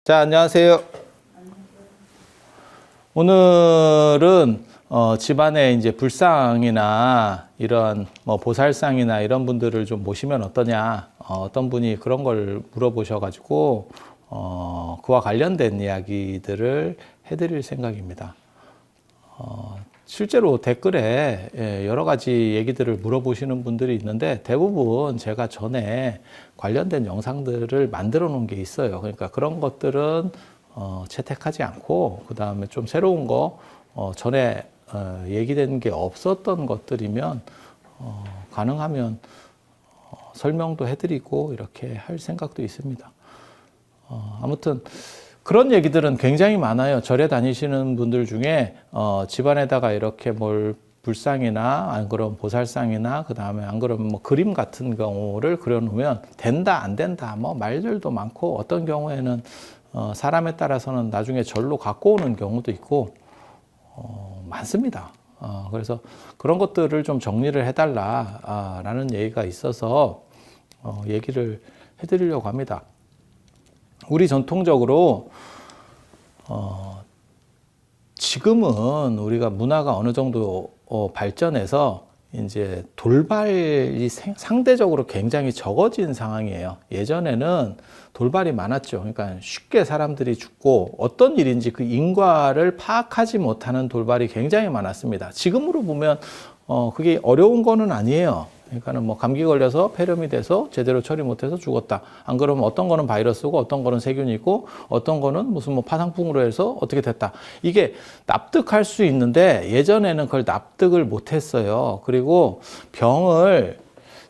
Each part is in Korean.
자, 안녕하세요. 오늘은 집안에 이제 불상이나 이런 보살상이나 이런 분들을 좀 모시면 어떠냐, 어떤 분이 그런 걸 물어보셔가지고 그와 관련된 이야기들을 해드릴 생각입니다. 실제로 댓글에 여러 가지 얘기들을 물어보시는 분들이 있는데 대부분 제가 전에 관련된 영상들을 만들어 놓은 게 있어요. 그러니까 그런 것들은 채택하지 않고 그 다음에 좀 새로운 거 전에 얘기된 게 없었던 것들이면 가능하면 설명도 해드리고 이렇게 할 생각도 있습니다. 아무튼 그런 얘기들은 굉장히 많아요. 절에 다니시는 분들 중에 집안에다가 이렇게 뭘 불상이나 안 그러면 보살상이나 그 다음에 안 그러면 뭐 그림 같은 경우를 그려놓으면 된다 안 된다 뭐 말들도 많고 어떤 경우에는 사람에 따라서는 나중에 절로 갖고 오는 경우도 있고 많습니다. 그래서 그런 것들을 좀 정리를 해달라라는 얘기가 있어서 얘기를 해드리려고 합니다. 우리 전통적으로 지금은 우리가 문화가 어느 정도 발전해서 이제 돌발이 상대적으로 굉장히 적어진 상황이에요. 예전에는 돌발이 많았죠. 그러니까 쉽게 사람들이 죽고 어떤 일인지 그 인과를 파악하지 못하는 돌발이 굉장히 많았습니다. 지금으로 보면 그게 어려운 거는 아니에요. 그러니까는 뭐 감기 걸려서 폐렴이 돼서 제대로 처리 못해서 죽었다. 안 그러면 어떤 거는 바이러스고 어떤 거는 세균이고 어떤 거는 무슨 뭐 파상풍으로 해서 어떻게 됐다. 이게 납득할 수 있는데 예전에는 그걸 납득을 못했어요. 그리고 병을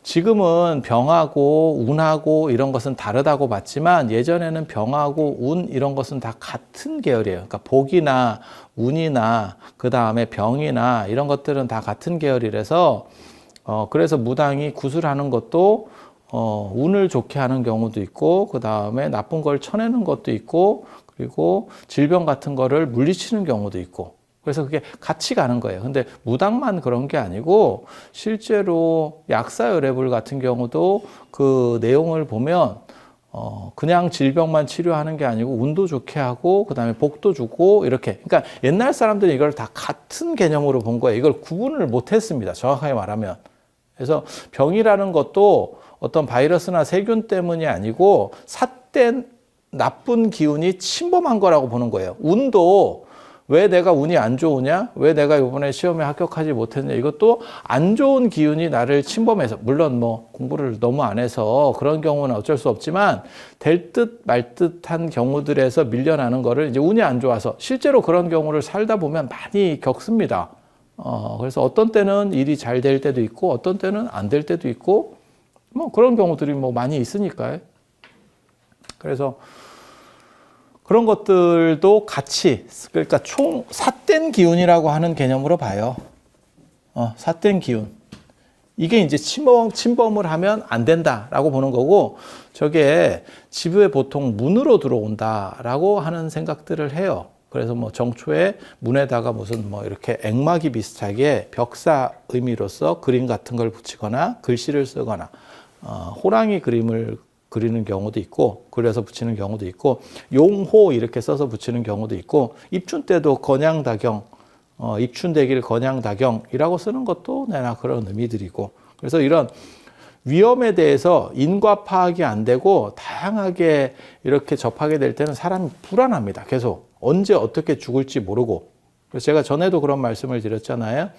지금은 병하고 운하고 이런 것은 다르다고 봤지만 예전에는 병하고 운 이런 것은 다 같은 계열이에요. 그러니까 복이나 운이나 그 다음에 병이나 이런 것들은 다 같은 계열이라서 그래서 무당이 구슬하는 것도 운을 좋게 하는 경우도 있고 그 다음에 나쁜 걸 쳐내는 것도 있고 그리고 질병 같은 거를 물리치는 경우도 있고 그래서 그게 같이 가는 거예요. 근데 무당만 그런 게 아니고 실제로 약사여래불 같은 경우도 그 내용을 보면 그냥 질병만 치료하는 게 아니고 운도 좋게 하고 그 다음에 복도 주고 이렇게. 그러니까 옛날 사람들이 이걸 다 같은 개념으로 본 거예요. 이걸 구분을 못했습니다. 정확하게 말하면. 그래서 병이라는 것도 어떤 바이러스나 세균 때문이 아니고 삿된 나쁜 기운이 침범한 거라고 보는 거예요. 운도 왜 내가 운이 안 좋으냐? 왜 내가 이번에 시험에 합격하지 못했냐? 이것도 안 좋은 기운이 나를 침범해서, 물론 뭐 공부를 너무 안 해서 그런 경우는 어쩔 수 없지만 될 듯 말 듯한 경우들에서 밀려나는 거를 이제 운이 안 좋아서 실제로 그런 경우를 살다 보면 많이 겪습니다. 그래서 어떤 때는 일이 잘 될 때도 있고 어떤 때는 안 될 때도 있고 뭐 그런 경우들이 뭐 많이 있으니까요. 그래서 그런 것들도 같이 그러니까 총 삿된 기운이라고 하는 개념으로 봐요. 삿된 기운. 이게 이제 침범을 하면 안 된다라고 보는 거고 저게 집에 보통 문으로 들어온다라고 하는 생각들을 해요. 그래서 뭐 정초에 문에다가 무슨 뭐 이렇게 액막이 비슷하게 벽사 의미로서 그림 같은 걸 붙이거나 글씨를 쓰거나 호랑이 그림을 그리는 경우도 있고 그려서 붙이는 경우도 있고 용호 이렇게 써서 붙이는 경우도 있고 입춘 때도 건양다경 입춘대길 건양다경이라고 쓰는 것도 내나 그런 의미들이고 그래서 이런 위험에 대해서 인과 파악이 안 되고 다양하게 이렇게 접하게 될 때는 사람이 불안합니다. 계속 언제 어떻게 죽을지 모르고 그래서 제가 전에도 그런 말씀을 드렸잖아요.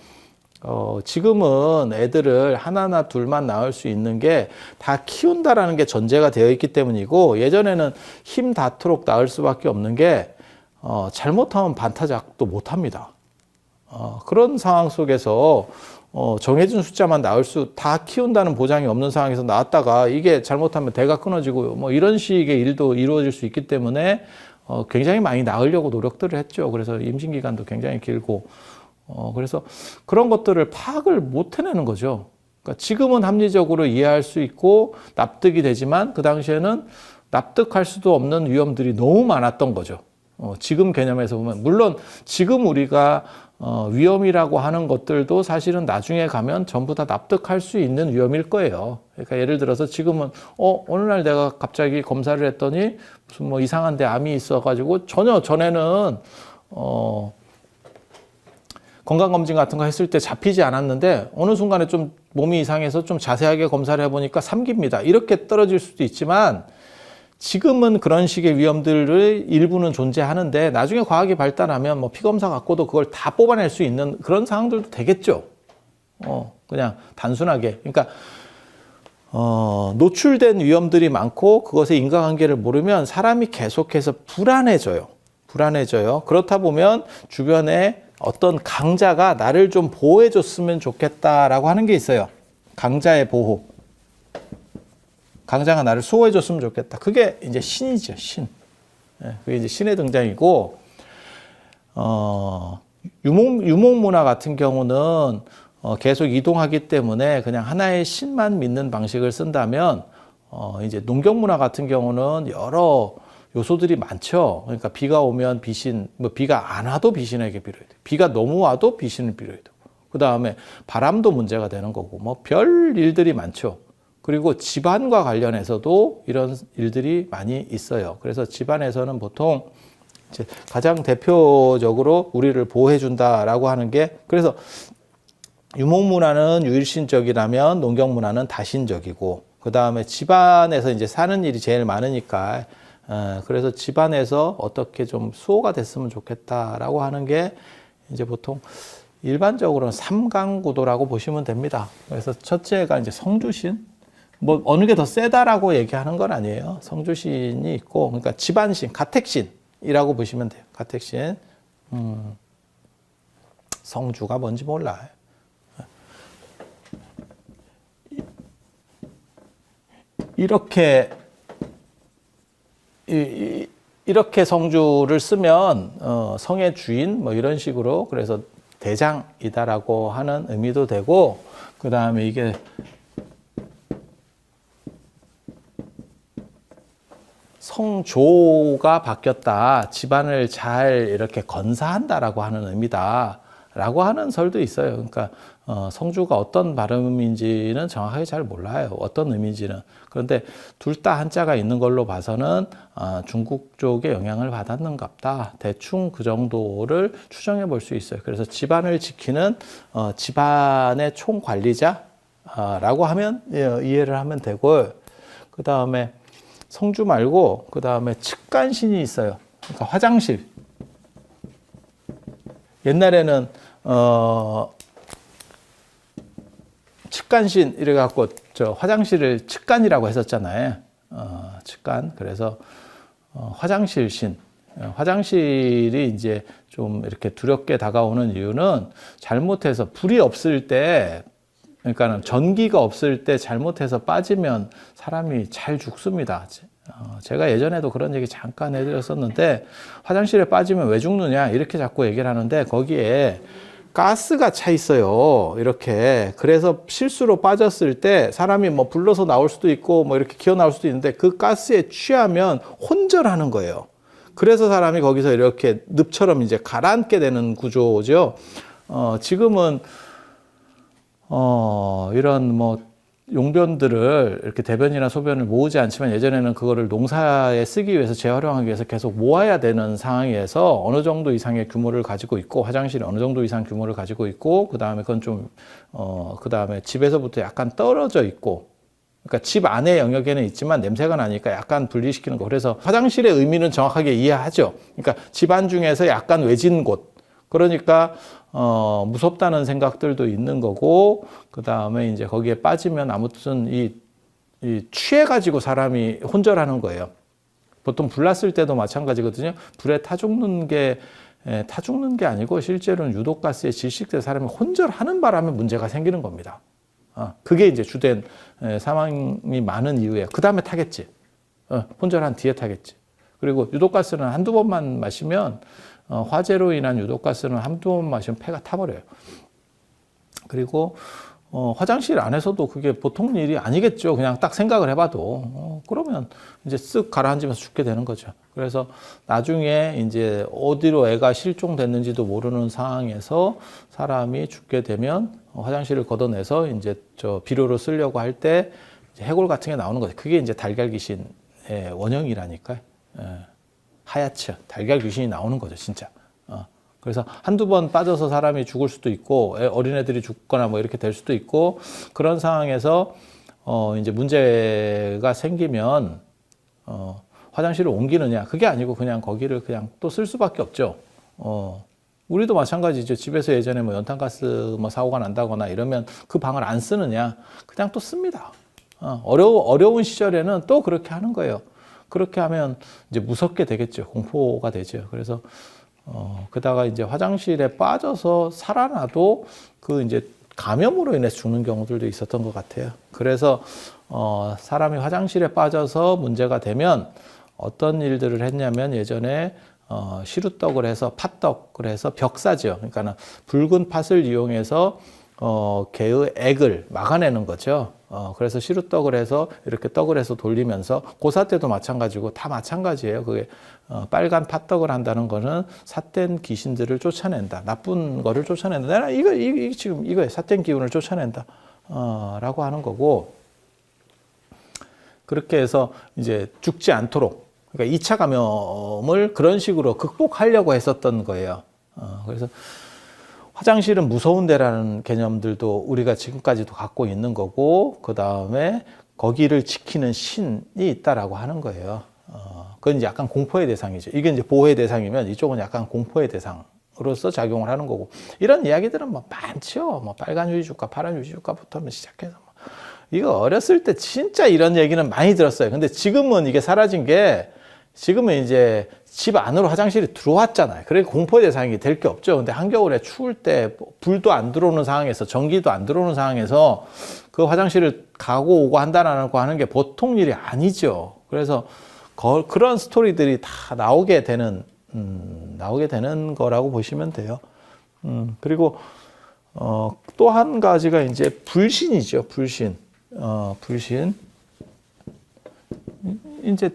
지금은 애들을 하나나 둘만 낳을 수 있는 게 다 키운다라는 게 전제가 되어 있기 때문이고 예전에는 힘 닿도록 낳을 수밖에 없는 게 잘못하면 반타작도 못합니다. 그런 상황 속에서 정해진 숫자만 낳을 다 키운다는 보장이 없는 상황에서 낳았다가 이게 잘못하면 대가 끊어지고 뭐 이런 식의 일도 이루어질 수 있기 때문에 굉장히 많이 낳으려고 노력들을 했죠. 그래서 임신 기간도 굉장히 길고 그래서 그런 것들을 파악을 못 해내는 거죠. 그러니까 지금은 합리적으로 이해할 수 있고 납득이 되지만 그 당시에는 납득할 수도 없는 위험들이 너무 많았던 거죠. 지금 개념에서 보면 물론 지금 우리가 위험이라고 하는 것들도 사실은 나중에 가면 전부 다 납득할 수 있는 위험일 거예요. 그러니까 예를 들어서 지금은 어느 날 내가 갑자기 검사를 했더니 무슨 뭐 이상한 데 암이 있어가지고 전혀 전에는 건강검진 같은 거 했을 때 잡히지 않았는데 어느 순간에 좀 몸이 이상해서 좀 자세하게 검사를 해보니까 3기입니다. 이렇게 떨어질 수도 있지만 지금은 그런 식의 위험들의 일부는 존재하는데 나중에 과학이 발달하면 뭐 피검사 갖고도 그걸 다 뽑아낼 수 있는 그런 상황들도 되겠죠. 그냥 단순하게. 그러니까 노출된 위험들이 많고 그것의 인과관계를 모르면 사람이 계속해서 불안해져요. 그렇다 보면 주변에 어떤 강자가 나를 좀 보호해줬으면 좋겠다라고 하는 게 있어요. 강자의 보호. 강자가 나를 수호해줬으면 좋겠다. 그게 이제 신이죠, 신. 그게 이제 신의 등장이고, 유목 문화 같은 경우는 계속 이동하기 때문에 그냥 하나의 신만 믿는 방식을 쓴다면, 이제 농경 문화 같은 경우는 여러 요소들이 많죠. 그러니까 비가 오면 비신, 뭐 비가 안 와도 비신에게 빌어야 돼. 비가 너무 와도 비신을 빌어야 돼. 그 다음에 바람도 문제가 되는 거고, 뭐 별 일들이 많죠. 그리고 집안과 관련해서도 이런 일들이 많이 있어요. 그래서 집안에서는 보통 이제 가장 대표적으로 우리를 보호해 준다라고 하는 게, 그래서 유목 문화는 유일신적이라면 농경 문화는 다신적이고, 그 다음에 집안에서 이제 사는 일이 제일 많으니까, 그래서 집안에서 어떻게 좀 수호가 됐으면 좋겠다라고 하는 게 이제 보통 일반적으로는 삼강구도라고 보시면 됩니다. 그래서 첫째가 이제 성주신, 뭐 어느 게 더 세다라고 얘기하는 건 아니에요. 성주신이 있고, 그러니까 집안신, 가택신이라고 보시면 돼요. 가택신. 성주가 뭔지 몰라요. 이렇게 성주를 쓰면 성의 주인 뭐 이런 식으로, 그래서 대장이다라고 하는 의미도 되고, 그 다음에 이게 성조가 바뀌었다, 집안을 잘 이렇게 건사한다라고 하는 의미다라고 하는 설도 있어요. 그러니까 성주가 어떤 발음인지는 정확하게 잘 몰라요. 어떤 의미인지는. 그런데 둘 다 한자가 있는 걸로 봐서는 중국 쪽에 영향을 받았는갑다. 대충 그 정도를 추정해 볼 수 있어요. 그래서 집안을 지키는 집안의 총관리자라고 하면 이해를 하면 되고, 그 다음에 성주 말고 그 다음에 측간신이 있어요. 그러니까 화장실. 옛날에는 측간신 이래 갖고 저 화장실을 측간이라고 했었잖아요. 측간. 그래서 화장실신. 화장실이 이제 좀 이렇게 두렵게 다가오는 이유는 잘못해서 불이 없을 때, 그러니까 전기가 없을 때 잘못해서 빠지면 사람이 잘 죽습니다. 제가 예전에도 그런 얘기 잠깐 해드렸었는데, 화장실에 빠지면 왜 죽느냐 이렇게 자꾸 얘기를 하는데, 거기에 가스가 차 있어요. 이렇게. 그래서 실수로 빠졌을 때 사람이 뭐 불러서 나올 수도 있고 뭐 이렇게 기어 나올 수도 있는데, 그 가스에 취하면 혼절하는 거예요. 그래서 사람이 거기서 이렇게 늪처럼 이제 가라앉게 되는 구조죠. 지금은 이런 뭐 용변들을 이렇게 대변이나 소변을 모으지 않지만, 예전에는 그거를 농사에 쓰기 위해서 재활용하기 위해서 계속 모아야 되는 상황에서 어느 정도 이상의 규모를 가지고 있고, 화장실이 어느 정도 이상 규모를 가지고 있고, 그 다음에 그건 좀 그 다음에 집에서부터 약간 떨어져 있고, 그러니까 집 안의 영역에는 있지만 냄새가 나니까 약간 분리시키는 거. 그래서 화장실의 의미는 정확하게 이해하죠. 그러니까 집안 중에서 약간 외진 곳. 그러니까 무섭다는 생각들도 있는 거고, 그 다음에 이제 거기에 빠지면 아무튼 이 취해가지고 사람이 혼절하는 거예요. 보통 불 났을 때도 마찬가지거든요. 불에 타 죽는 게 아니고 실제로는 유독가스에 질식돼서 사람이 혼절하는 바람에 문제가 생기는 겁니다. 그게 이제 주된 사망이 많은 이유예요. 그 다음에 타겠지. 혼절한 뒤에 타겠지. 그리고 유독가스는 한두 번만 마시면, 화재로 인한 유독가스는 한두 번 마시면 폐가 타버려요. 그리고 화장실 안에서도 그게 보통 일이 아니겠죠. 그냥 딱 생각을 해봐도. 그러면 이제 쓱 가라앉으면서 죽게 되는 거죠. 그래서 나중에 이제 어디로 애가 실종됐는지도 모르는 상황에서 사람이 죽게 되면 화장실을 걷어내서 이제 저 비료로 쓰려고 할 때 해골 같은 게 나오는 거죠. 그게 이제 달걀 귀신의 원형이라니까요. 하얗죠. 달걀 귀신이 나오는 거죠, 진짜. 그래서 한두 번 빠져서 사람이 죽을 수도 있고, 어린애들이 죽거나 뭐 이렇게 될 수도 있고, 그런 상황에서, 이제 문제가 생기면, 화장실을 옮기느냐. 그게 아니고 그냥 거기를 그냥 또 쓸 수밖에 없죠. 우리도 마찬가지죠. 집에서 예전에 뭐 연탄가스 뭐 사고가 난다거나 이러면 그 방을 안 쓰느냐. 그냥 또 씁니다. 어려운 시절에는 또 그렇게 하는 거예요. 그렇게 하면 이제 무섭게 되겠죠. 공포가 되죠. 그래서, 그다가 이제 화장실에 빠져서 살아나도 그 이제 감염으로 인해서 죽는 경우들도 있었던 것 같아요. 그래서, 사람이 화장실에 빠져서 문제가 되면 어떤 일들을 했냐면 예전에, 시루떡을 해서 팥떡을 해서 벽사죠. 그러니까 붉은 팥을 이용해서, 개의 액을 막아내는 거죠. 그래서 시루떡을 해서 이렇게 떡을 해서 돌리면서 고사 때도 마찬가지고 다 마찬가지예요. 그게 빨간 팥떡을 한다는 거는 삿된 귀신들을 쫓아낸다. 나쁜 거를 쫓아낸다. 내가 이거 지금 이거에 삿된 기운을 쫓아낸다. 라고 하는 거고 그렇게 해서 이제 죽지 않도록 그러니까 2차 감염을 그런 식으로 극복하려고 했었던 거예요. 그래서 화장실은 무서운 데라는 개념들도 우리가 지금까지도 갖고 있는 거고 그 다음에 거기를 지키는 신이 있다라고 하는 거예요. 그건 이제 약간 공포의 대상이죠. 이게 이제 보호의 대상이면 이쪽은 약간 공포의 대상으로서 작용을 하는 거고 이런 이야기들은 뭐 많죠. 뭐 빨간 유리주가, 파란 유리주가부터 시작해서 뭐. 이거 어렸을 때 진짜 이런 얘기는 많이 들었어요. 근데 지금은 이게 사라진 게 지금은 이제 집 안으로 화장실이 들어왔잖아요. 그러니까 공포의 대상이 될 게 없죠. 근데 한겨울에 추울 때 불도 안 들어오는 상황에서 전기도 안 들어오는 상황에서 그 화장실을 가고 오고 한다는 거 하는 게 보통 일이 아니죠. 그래서 그런 스토리들이 다 나오게 되는 거라고 보시면 돼요. 그리고 또 한 가지가 이제 불신이죠. 불신. 이제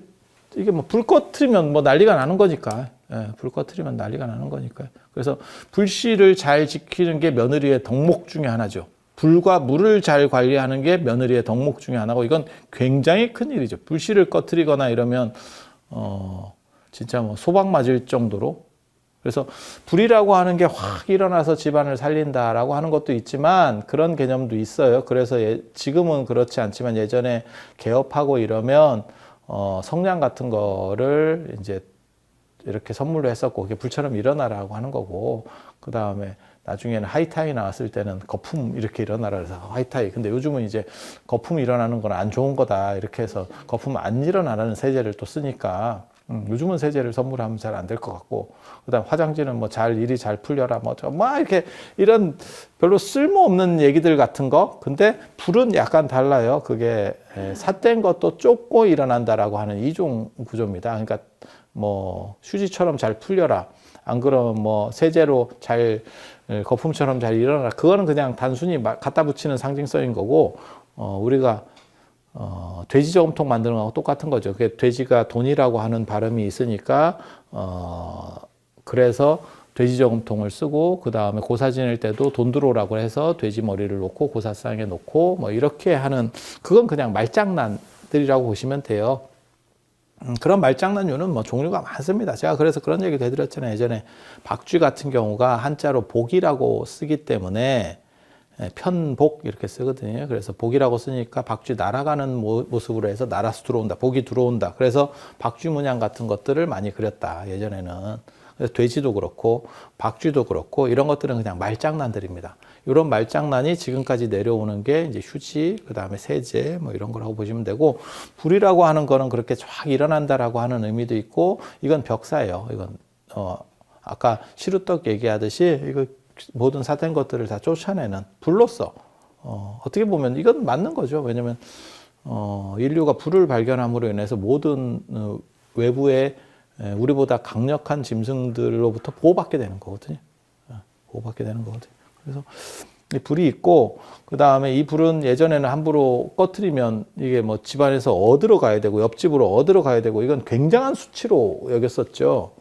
이게 뭐 불 꺼트리면 뭐 난리가 나는 거니까. 불 꺼트리면 난리가 나는 거니까요. 그래서 불씨를 잘 지키는 게 며느리의 덕목 중에 하나죠. 불과 물을 잘 관리하는 게 며느리의 덕목 중에 하나고 이건 굉장히 큰 일이죠. 불씨를 꺼트리거나 이러면 진짜 뭐 소방 맞을 정도로. 그래서 불이라고 하는 게 확 일어나서 집안을 살린다라고 하는 것도 있지만 그런 개념도 있어요. 그래서 지금은 그렇지 않지만 예전에 개업하고 이러면 성냥 같은 거를 이제 이렇게 선물로 했었고 그게 불처럼 일어나라고 하는 거고 그 다음에 나중에는 하이타이 나왔을 때는 거품 이렇게 일어나라 그래서 하이타이. 근데 요즘은 이제 거품 일어나는 건 안 좋은 거다 이렇게 해서 거품 안 일어나라는 세제를 또 쓰니까 요즘은 세제를 선물하면 잘 안 될 것 같고 그다음 화장지는 뭐 일이 잘 풀려라 뭐 이렇게 이런 별로 쓸모없는 얘기들 같은 거. 근데 불은 약간 달라요. 그게 삿된 것도 쫓고 일어난다라고 하는 이종 구조입니다. 그러니까 뭐 휴지처럼 잘 풀려라. 안 그러면 뭐 세제로 잘 거품처럼 잘 일어나라. 그거는 그냥 단순히 갖다 붙이는 상징성인 거고 우리가 돼지 저금통 만드는 거하고 똑같은 거죠. 그게 돼지가 돈이라고 하는 발음이 있으니까 그래서 돼지 저금통을 쓰고 그 다음에 고사 지낼 때도 돈 들어오라고 해서 돼지 머리를 놓고 고사상에 놓고 뭐 이렇게 하는 그건 그냥 말장난들이라고 보시면 돼요. 그런 말장난류는 뭐 종류가 많습니다. 제가 그래서 그런 얘기도 해드렸잖아요. 예전에 박쥐 같은 경우가 한자로 복이라고 쓰기 때문에 편복 이렇게 쓰거든요. 그래서 복이라고 쓰니까 박쥐 날아가는 모습으로 해서 날아서 들어온다. 복이 들어온다. 그래서 박쥐 문양 같은 것들을 많이 그렸다. 예전에는. 그래서 돼지도 그렇고 박쥐도 그렇고 이런 것들은 그냥 말장난들입니다. 이런 말장난이 지금까지 내려오는 게 이제 휴지, 그 다음에 세제 뭐 이런 거라고 보시면 되고 불이라고 하는 거는 그렇게 쫙 일어난다라고 하는 의미도 있고 이건 벽사예요. 이건 아까 시루떡 얘기하듯이 이거 모든 삿된 것들을 다 쫓아내는 불로써 어떻게 보면 이건 맞는 거죠. 왜냐하면 인류가 불을 발견함으로 인해서 모든 외부의 우리보다 강력한 짐승들로부터 보호받게 되는 거거든요. 보호받게 되는 거거든요. 그래서 이 불이 있고, 그 다음에 이 불은 예전에는 함부로 꺼트리면 이게 뭐 집안에서 얻으러 가야 되고, 옆집으로 얻으러 가야 되고, 이건 굉장한 수치로 여겼었죠.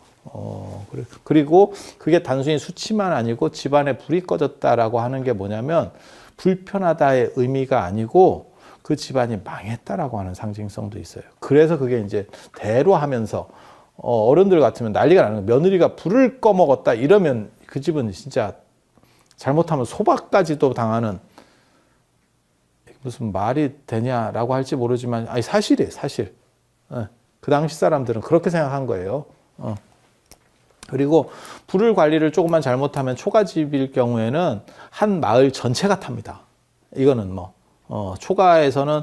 그리고 그게 단순히 수치만 아니고 집안에 불이 꺼졌다라고 하는 게 뭐냐면, 불편하다의 의미가 아니고 그 집안이 망했다라고 하는 상징성도 있어요. 그래서 그게 이제 대로 하면서 어른들 같으면 난리가 나는 거예요. 며느리가 불을 꺼먹었다 이러면 그 집은 진짜 잘못하면 소박까지도 당하는, 무슨 말이 되냐라고 할지 모르지만, 아니 사실이에요, 사실. 그 당시 사람들은 그렇게 생각한 거예요. 그리고 불을 관리를 조금만 잘못하면, 초가집일 경우에는 한 마을 전체가 탑니다. 이거는 뭐 초가에서는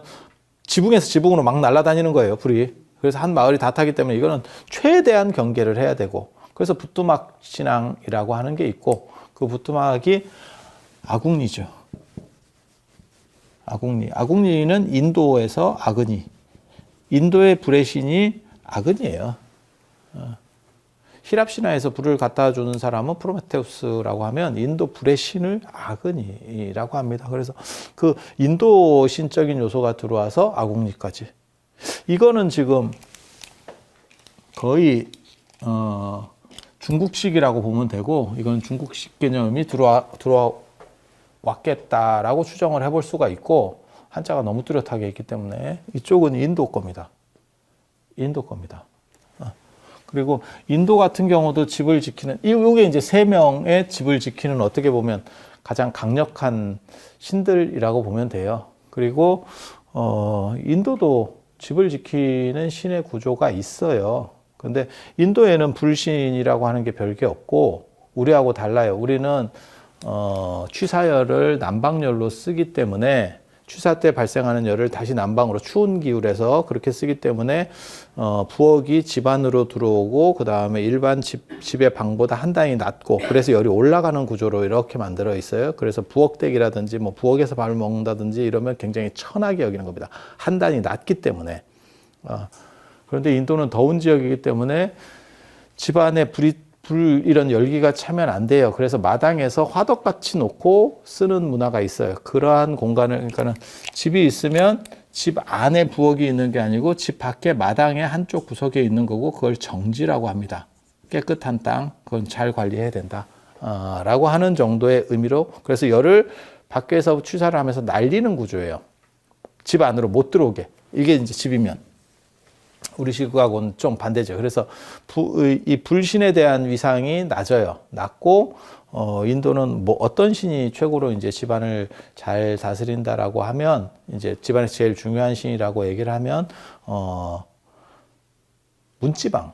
지붕에서 지붕으로 막 날아다니는 거예요, 불이. 그래서 한 마을이 다 타기 때문에 이거는 최대한 경계를 해야 되고, 그래서 부뚜막 신앙이라고 하는 게 있고, 그 부뚜막이 아궁리죠. 아궁리는 인도에서 아그니. 인도의 불의 신이 아그니예요. 히랍 신화에서 불을 갖다 주는 사람은 프로메테우스라고 하면, 인도 불의 신을 아그니라고 합니다. 그래서 그 인도 신적인 요소가 들어와서 아궁리까지. 이거는 지금 거의 중국식이라고 보면 되고, 이건 중국식 개념이 들어왔겠다라고 추정을 해볼 수가 있고, 한자가 너무 뚜렷하게 있기 때문에 이쪽은 인도 겁니다. 인도 겁니다. 그리고 인도 같은 경우도 집을 지키는, 이게 이제 3명의 집을 지키는 어떻게 보면 가장 강력한 신들이라고 보면 돼요. 그리고 인도도 집을 지키는 신의 구조가 있어요. 근데 인도에는 불신이라고 하는 게 별게 없고, 우리하고 달라요. 우리는 취사열을 난방열로 쓰기 때문에, 취사 때 발생하는 열을 다시 난방으로, 추운 기울에서 그렇게 쓰기 때문에 부엌이 집 안으로 들어오고, 그 다음에 일반 집의 방보다 한 단위 낮고, 그래서 열이 올라가는 구조로 이렇게 만들어 있어요. 그래서 부엌댁이라든지 뭐 부엌에서 밥을 먹는다든지 이러면 굉장히 천하게 여기는 겁니다. 한 단위 낮기 때문에. 그런데 인도는 더운 지역이기 때문에 집안에 불 이런 열기가 차면 안 돼요. 그래서 마당에서 화덕같이 놓고 쓰는 문화가 있어요. 그러한 공간을, 그러니까는 집이 있으면 집 안에 부엌이 있는 게 아니고 집 밖에 마당의 한쪽 구석에 있는 거고, 그걸 정지라고 합니다. 깨끗한 땅, 그건 잘 관리해야 된다. 라고 하는 정도의 의미로, 그래서 열을 밖에서 취사를 하면서 날리는 구조예요. 집 안으로 못 들어오게. 이게 이제 집이면. 우리식하고는 좀 반대죠. 그래서 이 불신에 대한 위상이 낮아요. 낮고, 인도는 뭐 어떤 신이 최고로 이제 집안을 잘 다스린다라고 하면, 이제 집안에서 제일 중요한 신이라고 얘기를 하면, 문지방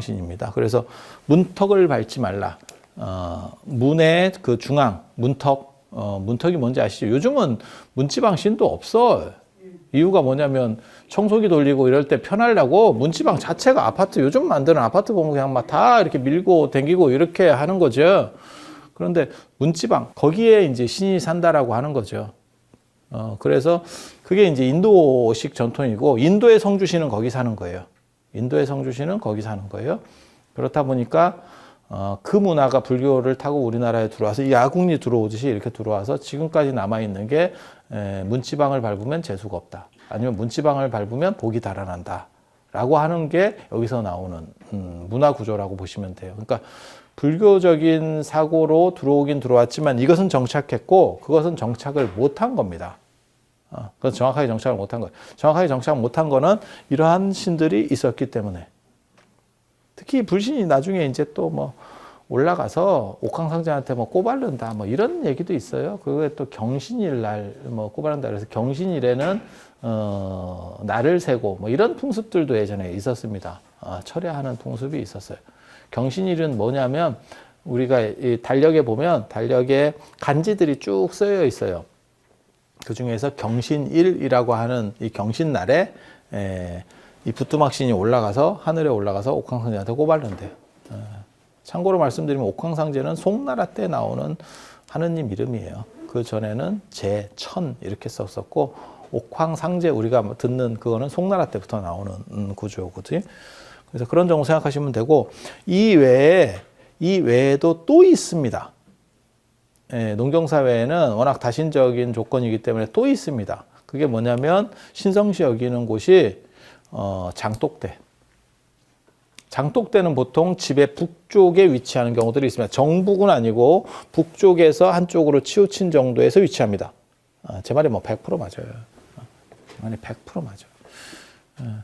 신입니다. 그래서 문턱을 밟지 말라. 문의 그 중앙, 문턱이 뭔지 아시죠? 요즘은 문지방 신도 없어. 이유가 뭐냐면, 청소기 돌리고 이럴 때 편하려고 문지방 자체가, 아파트, 요즘 만드는 아파트 보면 그냥 막 다 이렇게 밀고 댕기고 이렇게 하는 거죠. 그런데 문지방, 거기에 이제 신이 산다라고 하는 거죠. 그래서 그게 이제 인도식 전통이고, 인도의 성주신은 거기 사는 거예요. 인도의 성주신은 거기 사는 거예요. 그렇다 보니까 그 문화가 불교를 타고 우리나라에 들어와서, 이 아궁리 들어오듯이 이렇게 들어와서 지금까지 남아있는 게, 문지방을 밟으면 재수가 없다. 아니면 문지방을 밟으면 복이 달아난다. 라고 하는 게 여기서 나오는 문화 구조라고 보시면 돼요. 그러니까 불교적인 사고로 들어오긴 들어왔지만, 이것은 정착했고 그것은 정착을 못한 겁니다. 그건 정확하게 정착을 못한 거예요. 정확하게 정착 못한 거는 이러한 신들이 있었기 때문에. 특히 불신이 나중에 이제 또 뭐 올라가서 옥황상제한테 뭐 꼬바른다 뭐 이런 얘기도 있어요. 그게 또 경신일 날 뭐 꼬바른다 그래서 경신일에는 날을 세고 뭐 이런 풍습들도 예전에 있었습니다. 철야하는 풍습이 있었어요. 경신일은 뭐냐면, 우리가 이 달력에 보면 달력에 간지들이 쭉 쓰여 있어요. 그 중에서 경신일이라고 하는 이 경신날에 이 부뚜막신이 올라가서, 하늘에 올라가서 옥황상제한테 꼬바른대요. 참고로 말씀드리면 옥황상제는 송나라 때 나오는 하느님 이름이에요. 그 전에는 제천 이렇게 썼었고, 옥황상제 우리가 듣는 그거는 송나라 때부터 나오는 구조거든요. 그래서 그런 정도 생각하시면 되고, 이 외에도 또 있습니다. 농경사회에는 워낙 다신적인 조건이기 때문에 또 있습니다. 그게 뭐냐면 신성시 여기는 곳이 장독대. 장독대는 보통 집의 북쪽에 위치하는 경우들이 있습니다. 정북은 아니고 북쪽에서 한쪽으로 치우친 정도에서 위치합니다. 제 말이 뭐 100% 맞아요. 제 말이 100% 맞아요.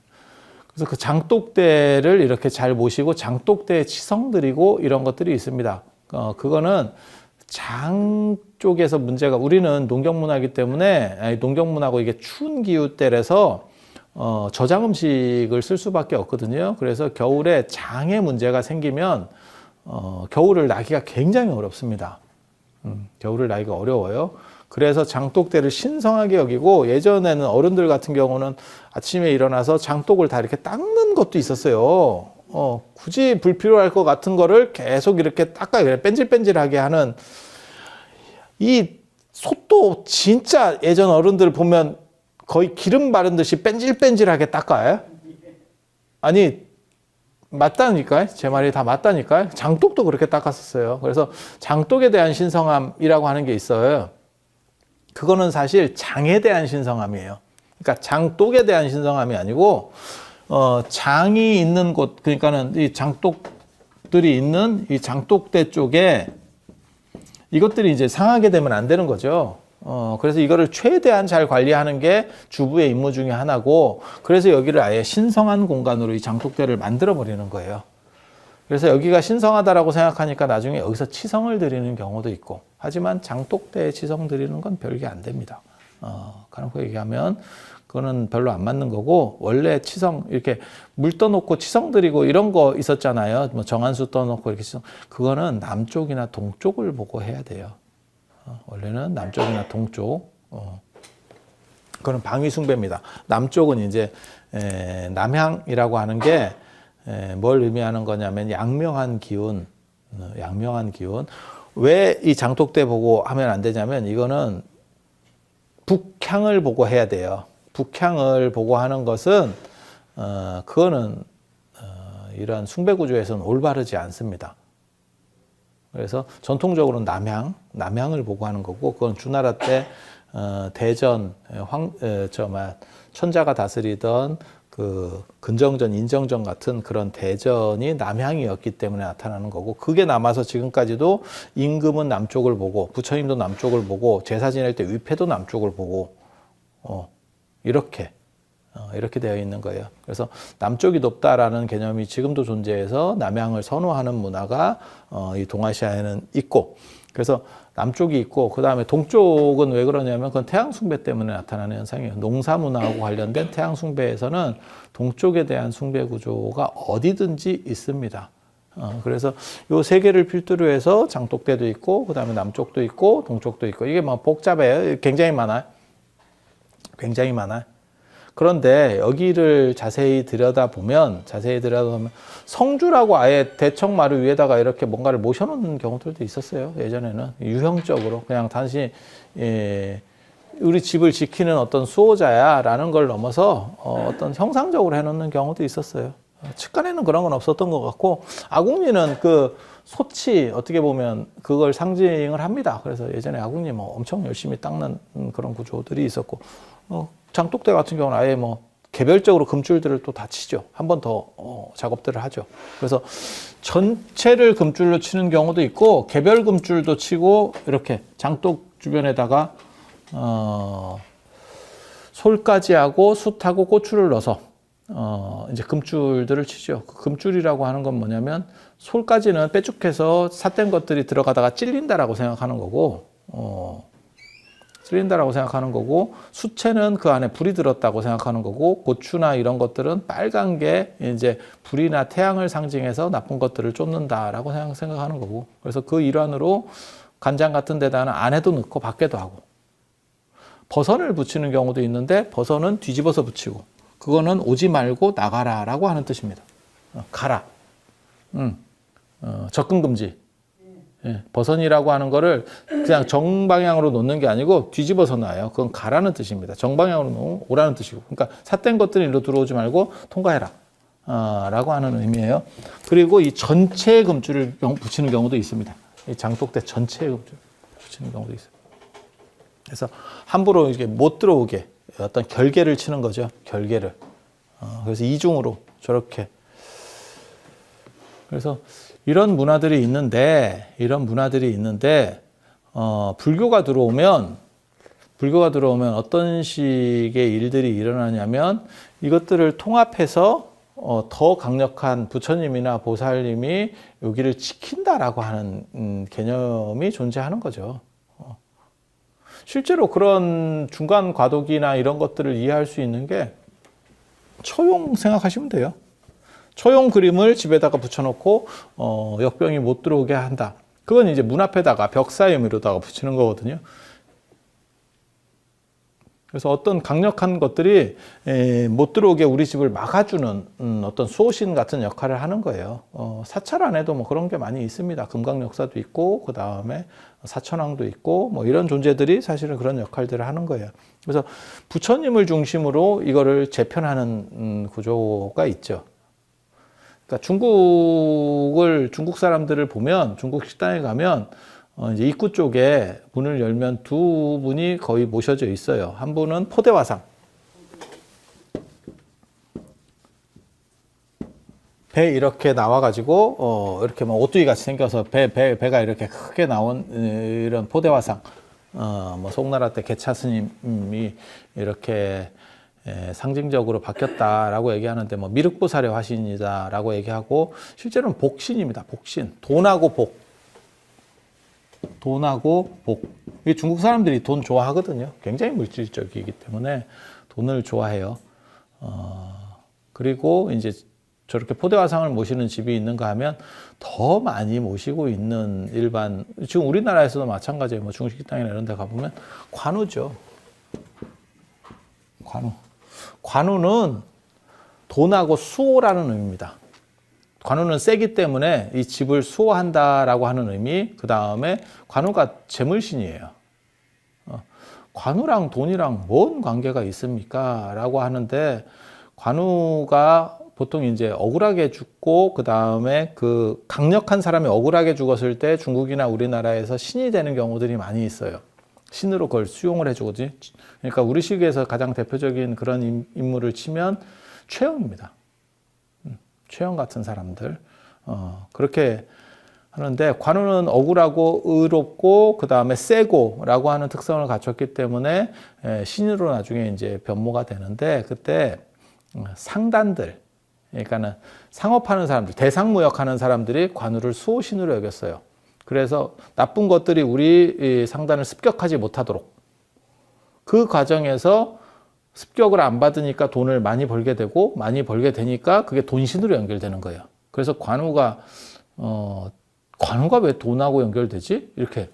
그래서 그 장독대를 이렇게 잘 모시고 장독대에 치성드리고 이런 것들이 있습니다. 그거는 장 쪽에서 문제가, 우리는 농경문화이기 때문에, 농경문화고 이게 추운 기후때라서 저장 음식을 쓸 수밖에 없거든요. 그래서 겨울에 장에 문제가 생기면 겨울을 나기가 굉장히 어렵습니다. 겨울을 나기가 어려워요. 그래서 장독대를 신성하게 여기고, 예전에는 어른들 같은 경우는 아침에 일어나서 장독을 다 이렇게 닦는 것도 있었어요. 굳이 불필요할 것 같은 거를 계속 이렇게 닦아요. 뺀질뺀질하게 하는. 이 솥도 진짜 예전 어른들 보면 거의 기름 바른 듯이 뺀질뺀질하게 닦아요. 아니, 맞다니까요. 제 말이 다 맞다니까요. 장독도 그렇게 닦았었어요. 그래서 장독에 대한 신성함이라고 하는 게 있어요. 그거는 사실 장에 대한 신성함이에요. 그러니까 장독에 대한 신성함이 아니고, 장이 있는 곳, 그러니까는 이 장독들이 있는 이 장독대 쪽에 이것들이 이제 상하게 되면 안 되는 거죠. 그래서 이거를 최대한 잘 관리하는 게 주부의 임무 중에 하나고, 그래서 여기를 아예 신성한 공간으로 이 장독대를 만들어 버리는 거예요. 그래서 여기가 신성하다라고 생각하니까 나중에 여기서 치성을 드리는 경우도 있고, 하지만 장독대에 치성 드리는 건 별게 안 됩니다. 가놓고 얘기하면 그거는 별로 안 맞는 거고, 원래 치성, 이렇게 물 떠놓고 치성 드리고 이런 거 있었잖아요. 뭐 정한수 떠놓고 이렇게 치성. 그거는 남쪽이나 동쪽을 보고 해야 돼요. 원래는 남쪽이나 동쪽. 그거는 방위숭배입니다. 남쪽은 이제 남향이라고 하는 게 뭘 의미하는 거냐면 양명한 기운, 양명한 기운. 왜 이 장독대 보고 하면 안 되냐면, 이거는 북향을 보고 해야 돼요. 북향을 보고 하는 것은 그거는 이런 숭배 구조에서는 올바르지 않습니다. 그래서 전통적으로는 남향을 보고 하는 거고, 그건 주나라 때 대전 천자가 다스리던 그 근정전, 인정전 같은 그런 대전이 남향이었기 때문에 나타나는 거고, 그게 남아서 지금까지도 임금은 남쪽을 보고, 부처님도 남쪽을 보고, 제사 지낼 때 위패도 남쪽을 보고, 이렇게 되어 있는 거예요. 그래서 남쪽이 높다라는 개념이 지금도 존재해서 남향을 선호하는 문화가 이 동아시아에는 있고, 그래서 남쪽이 있고, 그 다음에 동쪽은 왜 그러냐면 그건 태양숭배 때문에 나타나는 현상이에요. 농사문화하고 관련된 태양숭배에서는 동쪽에 대한 숭배 구조가 어디든지 있습니다. 그래서 요 세 개를 필두로 해서 장독대도 있고, 그 다음에 남쪽도 있고, 동쪽도 있고, 이게 뭐 복잡해요. 굉장히 많아요. 굉장히 많아요. 그런데 여기를 자세히 들여다보면 성주라고 아예 대청마루 위에다가 이렇게 뭔가를 모셔놓는 경우들도 있었어요. 예전에는 유형적으로 그냥 단순히 우리 집을 지키는 어떤 수호자야라는 걸 넘어서 어떤 형상적으로 해놓는 경우도 있었어요. 측간에는 그런 건 없었던 것 같고, 아궁리는 그 소치 어떻게 보면 그걸 상징을 합니다. 그래서 예전에 아궁리 뭐 엄청 열심히 닦는 그런 구조들이 있었고, 장독대 같은 경우는 아예 뭐 개별적으로 금줄들을 또 다 치죠. 한 번 더 작업들을 하죠. 그래서 전체를 금줄로 치는 경우도 있고, 개별 금줄도 치고, 이렇게 장독 주변에다가 솔까지 하고 숯하고 고추를 넣어서 이제 금줄들을 치죠. 그 금줄이라고 하는 건 뭐냐면, 솔까지는 빼쭉해서 삿된 것들이 들어가다가 찔린다라고 생각하는 거고, 찔린다라고 생각하는 거고, 수채는 그 안에 불이 들었다고 생각하는 거고, 고추나 이런 것들은 빨간 게 이제 불이나 태양을 상징해서 나쁜 것들을 쫓는다라고 생각하는 거고, 그래서 그 일환으로 간장 같은 데다는 안에도 넣고 밖에도 하고, 버선을 붙이는 경우도 있는데 버선은 뒤집어서 붙이고, 그거는 오지 말고 나가라라고 하는 뜻입니다. 가라. 접근 금지. 예, 버선이라고 하는 거를 그냥 정방향으로 놓는 게 아니고 뒤집어서 놔요. 그건 가라는 뜻입니다. 정방향으로 놓으면 오라는 뜻이고. 그러니까 삿된 것들이 일로 들어오지 말고 통과해라. 라고 하는 의미예요. 그리고 이 전체 금줄을 붙이는 경우도 있습니다. 이 장독대 전체 금줄. 붙이는 경우도 있어요. 그래서 함부로 이게 못 들어오게 어떤 결계를 치는 거죠. 결계를. 그래서 이중으로 저렇게. 그래서 이런 문화들이 있는데 불교가 들어오면 어떤 식의 일들이 일어나냐면 이것들을 통합해서 더 강력한 부처님이나 보살님이 여기를 지킨다라고 하는 개념이 존재하는 거죠. 실제로 그런 중간 과도기나 이런 것들을 이해할 수 있는 게 처용 생각하시면 돼요. 처용 그림을 집에다가 붙여놓고 역병이 못 들어오게 한다. 그건 이제 문 앞에다가 벽사의미로다가 붙이는 거거든요. 그래서 어떤 강력한 것들이 못 들어오게 우리 집을 막아주는 어떤 수호신 같은 역할을 하는 거예요. 사찰 안에도 뭐 그런 게 많이 있습니다. 금강역사도 있고 그 다음에 사천왕도 있고 뭐 이런 존재들이 사실은 그런 역할들을 하는 거예요. 그래서 부처님을 중심으로 이거를 재편하는 구조가 있죠. 그러니까 중국 사람들을 보면 중국 식당에 가면 이제 입구 쪽에 문을 열면 두 분이 거의 모셔져 있어요. 한 분은 포대화상. 배 이렇게 나와가지고, 이렇게 막 오뚜기 같이 생겨서 배가 이렇게 크게 나온 이런 포대화상. 뭐 송나라 때 개차 스님이 이렇게 상징적으로 바뀌었다라고 얘기하는데 뭐 미륵보살의 화신이다라고 얘기하고 실제로는 복신입니다. 복신. 돈하고 복. 이 중국 사람들이 돈 좋아하거든요. 굉장히 물질적이기 때문에 돈을 좋아해요. 그리고 이제 저렇게 포대화상을 모시는 집이 있는가 하면 더 많이 모시고 있는 일반, 지금 우리나라에서도 마찬가지예요. 뭐 중식당이나 이런 데 가보면 관우죠. 관우는 돈하고 수호라는 의미입니다. 관우는 세기 때문에 이 집을 수호한다라고 하는 의미, 그 다음에 관우가 재물신이에요. 관우랑 돈이랑 뭔 관계가 있습니까? 라고 하는데, 관우가 보통 이제 억울하게 죽고, 그 다음에 그 강력한 사람이 억울하게 죽었을 때 중국이나 우리나라에서 신이 되는 경우들이 많이 있어요. 신으로 그걸 수용을 해주거든요. 그러니까 우리 시기에서 가장 대표적인 그런 인물을 치면 최영입니다. 최영 같은 사람들. 그렇게 하는데, 관우는 억울하고 의롭고, 그 다음에 세고라고 하는 특성을 갖췄기 때문에 신으로 나중에 이제 변모가 되는데, 그때 상단들, 그러니까는 상업하는 사람들, 대상무역하는 사람들이 관우를 수호신으로 여겼어요. 그래서 나쁜 것들이 우리 상단을 습격하지 못하도록. 그 과정에서 습격을 안 받으니까 돈을 많이 벌게 되고, 많이 벌게 되니까 그게 돈신으로 연결되는 거예요. 그래서 관우가 왜 돈하고 연결되지? 이렇게.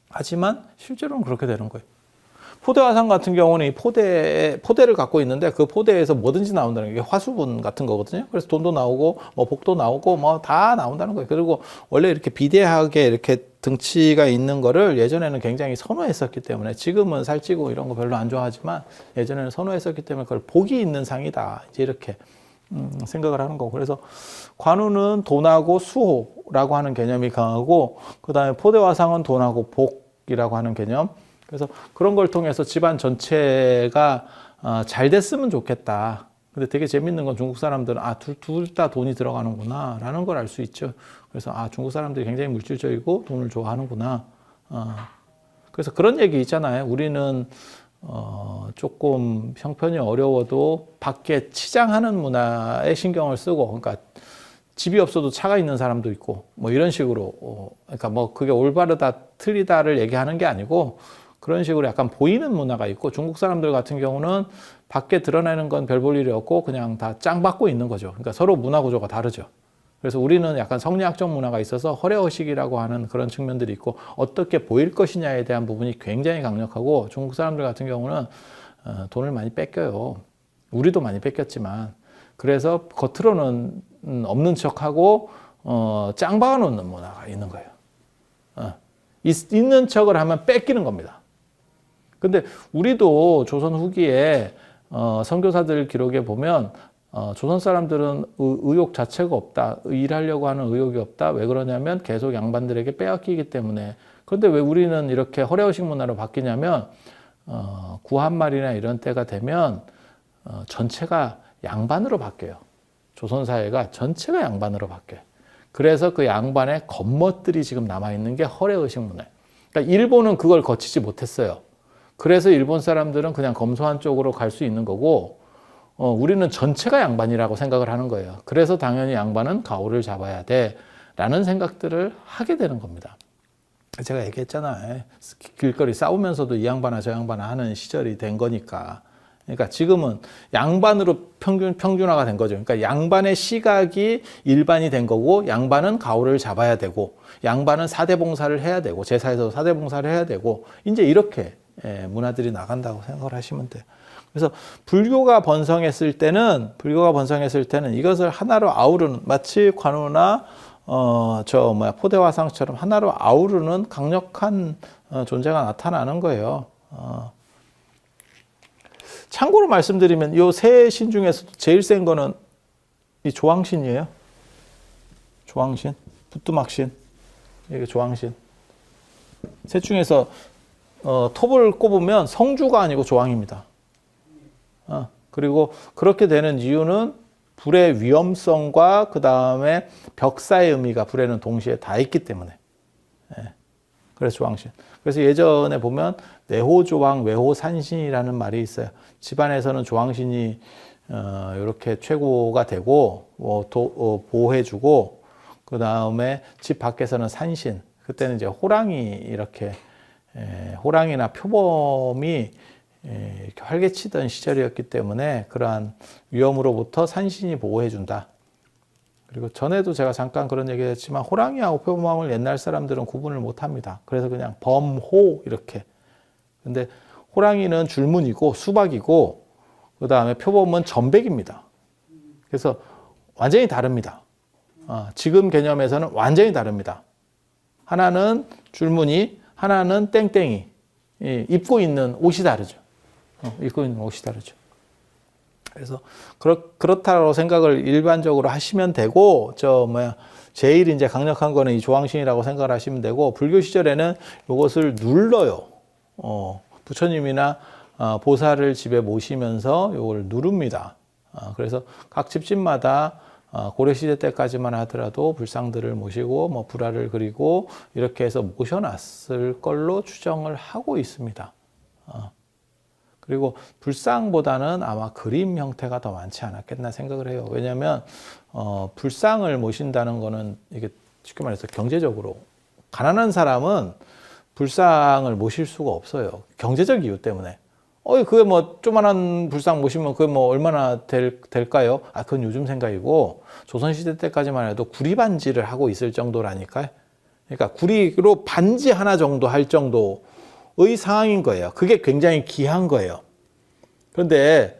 하지만 실제로는 그렇게 되는 거예요. 포대화상 같은 경우는 이 포대를 갖고 있는데 그 포대에서 뭐든지 나온다는 게 화수분 같은 거거든요. 그래서 돈도 나오고, 뭐 복도 나오고, 뭐 다 나온다는 거예요. 그리고 원래 이렇게 비대하게 이렇게 등치가 있는 거를 예전에는 굉장히 선호했었기 때문에, 지금은 살찌고 이런 거 별로 안 좋아하지만 예전에는 선호했었기 때문에 그걸 복이 있는 상이다. 이제 이렇게 생각을 하는 거고. 그래서 관우는 돈하고 수호라고 하는 개념이 강하고, 그 다음에 포대화상은 돈하고 복이라고 하는 개념. 그래서 그런 걸 통해서 집안 전체가 잘 됐으면 좋겠다. 근데 되게 재밌는 건 중국 사람들은 둘 다 돈이 들어가는구나 라는 걸 알 수 있죠. 그래서 중국 사람들이 굉장히 물질적이고 돈을 좋아하는구나. 그래서 그런 얘기 있잖아요. 우리는 조금 형편이 어려워도 밖에 치장하는 문화에 신경을 쓰고, 그러니까 집이 없어도 차가 있는 사람도 있고, 뭐 이런 식으로, 그러니까 뭐 그게 올바르다, 틀리다를 얘기하는 게 아니고, 그런 식으로 약간 보이는 문화가 있고, 중국 사람들 같은 경우는 밖에 드러내는 건 별 볼 일이 없고 그냥 다 짱 받고 있는 거죠. 그러니까 서로 문화 구조가 다르죠. 그래서 우리는 약간 성리학적 문화가 있어서 허례허식이라고 하는 그런 측면들이 있고, 어떻게 보일 것이냐에 대한 부분이 굉장히 강력하고, 중국 사람들 같은 경우는 돈을 많이 뺏겨요. 우리도 많이 뺏겼지만. 그래서 겉으로는 없는 척하고 짱 박아놓는 문화가 있는 거예요. 있는 척을 하면 뺏기는 겁니다. 근데 우리도 조선 후기에 선교사들 기록에 보면 조선 사람들은 의욕 자체가 없다. 일하려고 하는 의욕이 없다. 왜 그러냐면 계속 양반들에게 빼앗기기 때문에 그런데 왜 우리는 이렇게 허례의식 문화로 바뀌냐면 구한말이나 이런 때가 되면 전체가 양반으로 바뀌어요. 조선사회가 전체가 양반으로 바뀌어요. 그래서 그 양반의 겉멋들이 지금 남아있는 게 허례의식 문화예요. 그러니까 일본은 그걸 거치지 못했어요. 그래서 일본 사람들은 그냥 검소한 쪽으로 갈 수 있는 거고 우리는 전체가 양반이라고 생각을 하는 거예요. 그래서 당연히 양반은 가오를 잡아야 돼 라는 생각들을 하게 되는 겁니다. 제가 얘기했잖아요. 길거리 싸우면서도 이 양반아 저 양반아 하는 시절이 된 거니까. 그러니까 지금은 양반으로 평준화가 된 거죠. 그러니까 양반의 시각이 일반이 된 거고, 양반은 가오를 잡아야 되고, 양반은 사대봉사를 해야 되고, 제사에서 사대봉사를 해야 되고, 이제 이렇게 문화들이 나간다고 생각을 하시면 돼요. 그래서 불교가 번성했을 때는 이것을 하나로 아우르는, 마치 관우나 포대화상처럼 하나로 아우르는 강력한 존재가 나타나는 거예요. 참고로 말씀드리면 이 세 신 중에서도 제일 센 거는 이 조왕신이에요. 조왕신, 부뚜막신, 이게 조왕신. 셋 중에서 톱을 꼽으면 성주가 아니고 조왕입니다. 그리고 그렇게 되는 이유는 불의 위험성과 그 다음에 벽사의 의미가 불에는 동시에 다 있기 때문에. 그래서 조왕신. 그래서 예전에 보면 내호조왕, 외호산신이라는 말이 있어요. 집안에서는 조왕신이 이렇게 최고가 되고 보호해주고, 그 다음에 집 밖에서는 산신. 그때는 이제 호랑이나 표범이 이렇게 활개치던 시절이었기 때문에 그러한 위험으로부터 산신이 보호해준다. 그리고 전에도 제가 잠깐 그런 얘기 했지만 호랑이하고 표범왕을 옛날 사람들은 구분을 못합니다. 그래서 그냥 범호 이렇게. 근데 호랑이는 줄무늬고 수박이고, 그 다음에 표범은 전백입니다. 그래서 완전히 다릅니다. 지금 개념에서는 완전히 다릅니다. 하나는 줄무늬, 하나는 땡땡이. 입고 있는 옷이 다르죠. 그래서 그렇다고 생각을 일반적으로 하시면 되고, 제일 이제 강력한 거는 이 조왕신이라고 생각을 하시면 되고, 불교 시절에는 이것을 눌러요. 부처님이나 보살을 집에 모시면서 이걸 누릅니다. 그래서 각 집집마다 고려시대 때까지만 하더라도 불상들을 모시고 불화를 그리고 이렇게 해서 모셔놨을 걸로 추정을 하고 있습니다. 그리고 불상보다는 아마 그림 형태가 더 많지 않았겠나 생각을 해요. 왜냐하면 불상을 모신다는 거는 이게 쉽게 말해서 경제적으로 가난한 사람은 불상을 모실 수가 없어요. 경제적 이유 때문에. 그게 조만한 불상 모시면 그게 얼마나 될까요? 그건 요즘 생각이고, 조선시대 때까지만 해도 구리반지를 하고 있을 정도라니까요. 그러니까 구리로 반지 하나 정도 할 정도의 상황인 거예요. 그게 굉장히 귀한 거예요. 그런데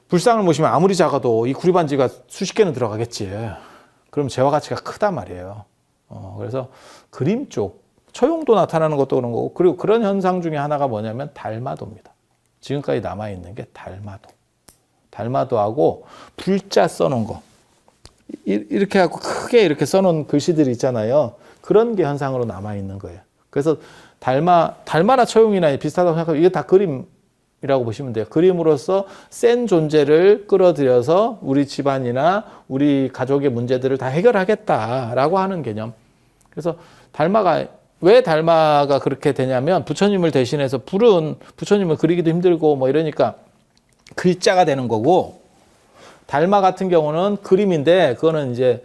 불상을 모시면 아무리 작아도 이 구리반지가 수십 개는 들어가겠지. 그럼 재화 가치가 크단 말이에요. 그래서 그림 쪽, 처용도 나타나는 것도 그런 거고, 그리고 그런 현상 중에 하나가 뭐냐면 달마도입니다. 지금까지 남아있는 게 달마도. 달마도하고 불자 써놓은 거. 이렇게 하고 크게 이렇게 써놓은 글씨들이 있잖아요. 그런 게 현상으로 남아있는 거예요. 그래서 달마나 처용이나 비슷하다고 생각하면 이게 다 그림이라고 보시면 돼요. 그림으로써 센 존재를 끌어들여서 우리 집안이나 우리 가족의 문제들을 다 해결하겠다라고 하는 개념. 그래서 왜 달마가 그렇게 되냐면, 부처님을 대신해서 불은 부처님을 그리기도 힘들고 이러니까 글자가 되는 거고, 달마 같은 경우는 그림인데 그거는 이제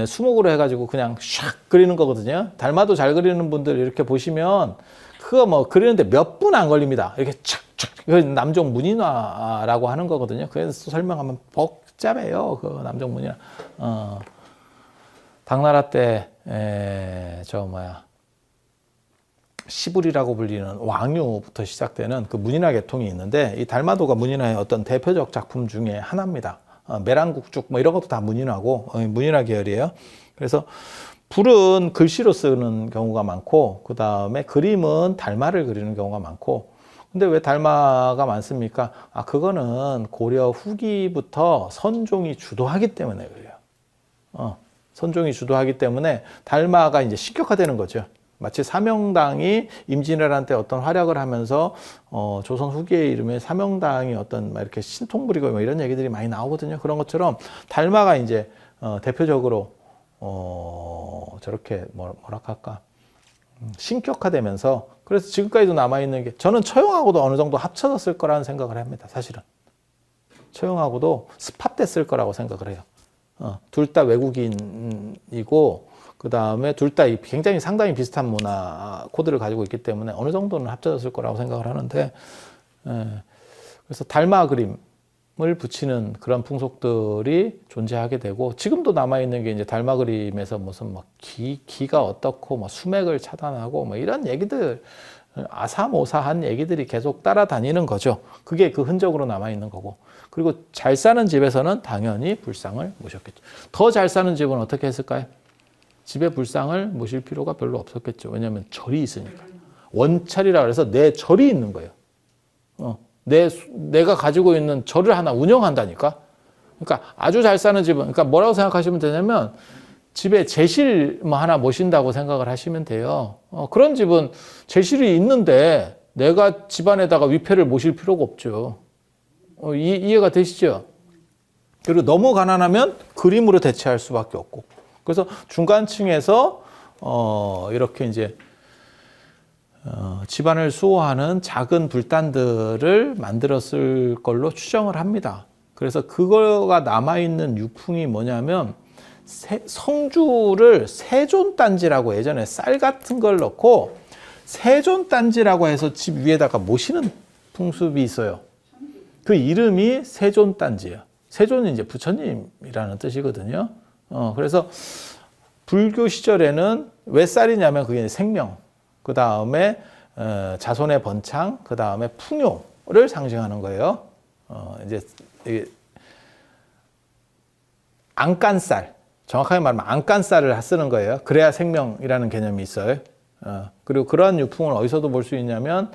수목으로 해가지고 그냥 샥 그리는 거거든요. 달마도 잘 그리는 분들 이렇게 보시면 그거 그리는데 몇 분 안 걸립니다. 이렇게 착착. 남종 문인화라고 하는 거거든요. 그래서 설명하면 복잡해요. 그 남종 문인화. 당나라 때 시불이라고 불리는 왕유부터 시작되는 그 문인화 계통이 있는데, 이 달마도가 문인화의 어떤 대표적 작품 중에 하나입니다. 매랑국죽 이런 것도 다 문인화고 문인화 계열이에요. 그래서 불은 글씨로 쓰는 경우가 많고, 그 다음에 그림은 달마를 그리는 경우가 많고. 근데 왜 달마가 많습니까? 그거는 고려 후기부터 선종이 주도하기 때문에 그래요. 선종이 주도하기 때문에 달마가 이제 식격화되는 거죠. 마치 사명당이 임진왜란 때 어떤 활약을 하면서 조선 후기에 이르면 사명당이 어떤 막 이렇게 신통 부리고 뭐 이런 얘기들이 많이 나오거든요. 그런 것처럼 달마가 이제 대표적으로 저렇게 뭐라 할까 신격화되면서 그래서 지금까지도 남아 있는 게 저는 처형하고도 어느 정도 합쳐졌을 거라는 생각을 합니다. 사실은 처형하고도 스팟됐을 거라고 생각을 해요. 둘 다 외국인이고 그 다음에 둘 다 굉장히 상당히 비슷한 문화 코드를 가지고 있기 때문에 어느 정도는 합쳐졌을 거라고 생각을 하는데, 그래서 달마 그림을 붙이는 그런 풍속들이 존재하게 되고, 지금도 남아있는 게 이제 달마 그림에서 무슨 막 기가 어떻고 뭐 수맥을 차단하고 뭐 이런 얘기들, 아사모사한 얘기들이 계속 따라다니는 거죠. 그게 그 흔적으로 남아있는 거고. 그리고 잘 사는 집에서는 당연히 불상을 모셨겠죠. 더 잘 사는 집은 어떻게 했을까요? 집에 불상을 모실 필요가 별로 없었겠죠. 왜냐하면 절이 있으니까. 원찰이라 그래서 내 절이 있는 거예요. 내가 가지고 있는 절을 하나 운영한다니까. 그러니까 아주 잘 사는 집은, 그러니까 뭐라고 생각하시면 되냐면 집에 제실 뭐 하나 모신다고 생각을 하시면 돼요. 그런 집은 제실이 있는데 내가 집안에다가 위패를 모실 필요가 없죠. 이해가 되시죠? 그리고 너무 가난하면 그림으로 대체할 수밖에 없고. 그래서 중간층에서 이렇게 이제 집안을 수호하는 작은 불단들을 만들었을 걸로 추정을 합니다. 그래서 그거가 남아있는 유풍이 뭐냐면 성주를 세존단지라고 예전에 쌀 같은 걸 넣고 세존단지라고 해서 집 위에다가 모시는 풍습이 있어요. 그 이름이 세존단지예요. 세존이 이제 부처님이라는 뜻이거든요. 그래서 불교 시절에는 왜 쌀이냐면 그게 생명, 그 다음에 자손의 번창, 그 다음에 풍요를 상징하는 거예요. 이제 안간쌀, 정확하게 말하면 안간쌀을 쓰는 거예요. 그래야 생명이라는 개념이 있어요. 그리고 그러한 유풍을 어디서도 볼 수 있냐면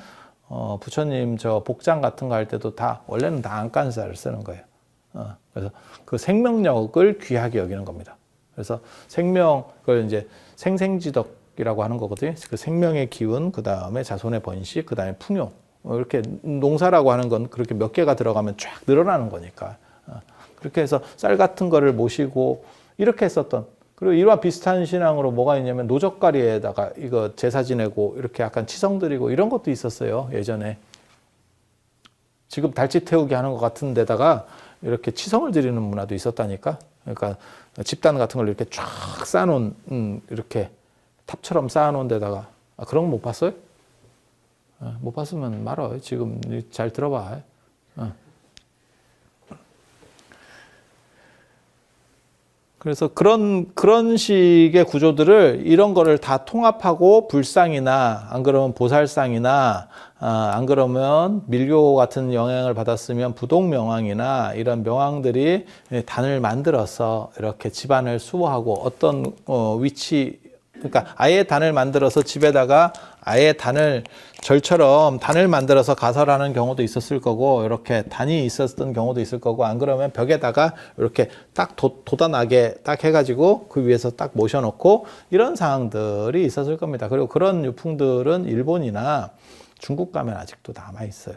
부처님 저 복장 같은 거 할 때도 다 원래는 다 안간쌀을 쓰는 거예요. 그래서 그 생명력을 귀하게 여기는 겁니다. 그래서 생명을 이제 생생지덕이라고 하는 거거든요. 그 생명의 기운, 그 다음에 자손의 번식, 그 다음에 풍요. 이렇게 농사라고 하는 건 그렇게 몇 개가 들어가면 쫙 늘어나는 거니까. 그렇게 해서 쌀 같은 거를 모시고 이렇게 했었던. 그리고 이와 비슷한 신앙으로 뭐가 있냐면 노젓가리에다가 이거 제사 지내고 이렇게 약간 치성 드리고 이런 것도 있었어요. 예전에. 지금 달치 태우기 하는 것 같은 데다가 이렇게 치성을 드리는 문화도 있었다니까. 그러니까 집단 같은 걸 이렇게 쫙 쌓아놓은 이렇게 탑처럼 쌓아놓은 데다가 그런 거 못 봤어요? 못 봤으면 말어. 지금 잘 들어봐. 그래서 그런 식의 구조들을 이런 거를 다 통합하고 불상이나 안 그러면 보살상이나 안 그러면 밀교 같은 영향을 받았으면 부동명왕이나 이런 명왕들이 단을 만들어서 이렇게 집안을 수호하고 어떤 위치, 그러니까 아예 단을 만들어서 집에다가 아예 단을 절처럼 단을 만들어서 가설하는 경우도 있었을 거고 이렇게 단이 있었던 경우도 있을 거고 안 그러면 벽에다가 이렇게 딱 돋아나게 딱 해가지고 그 위에서 딱 모셔놓고 이런 상황들이 있었을 겁니다. 그리고 그런 유풍들은 일본이나 중국 가면 아직도 남아 있어요.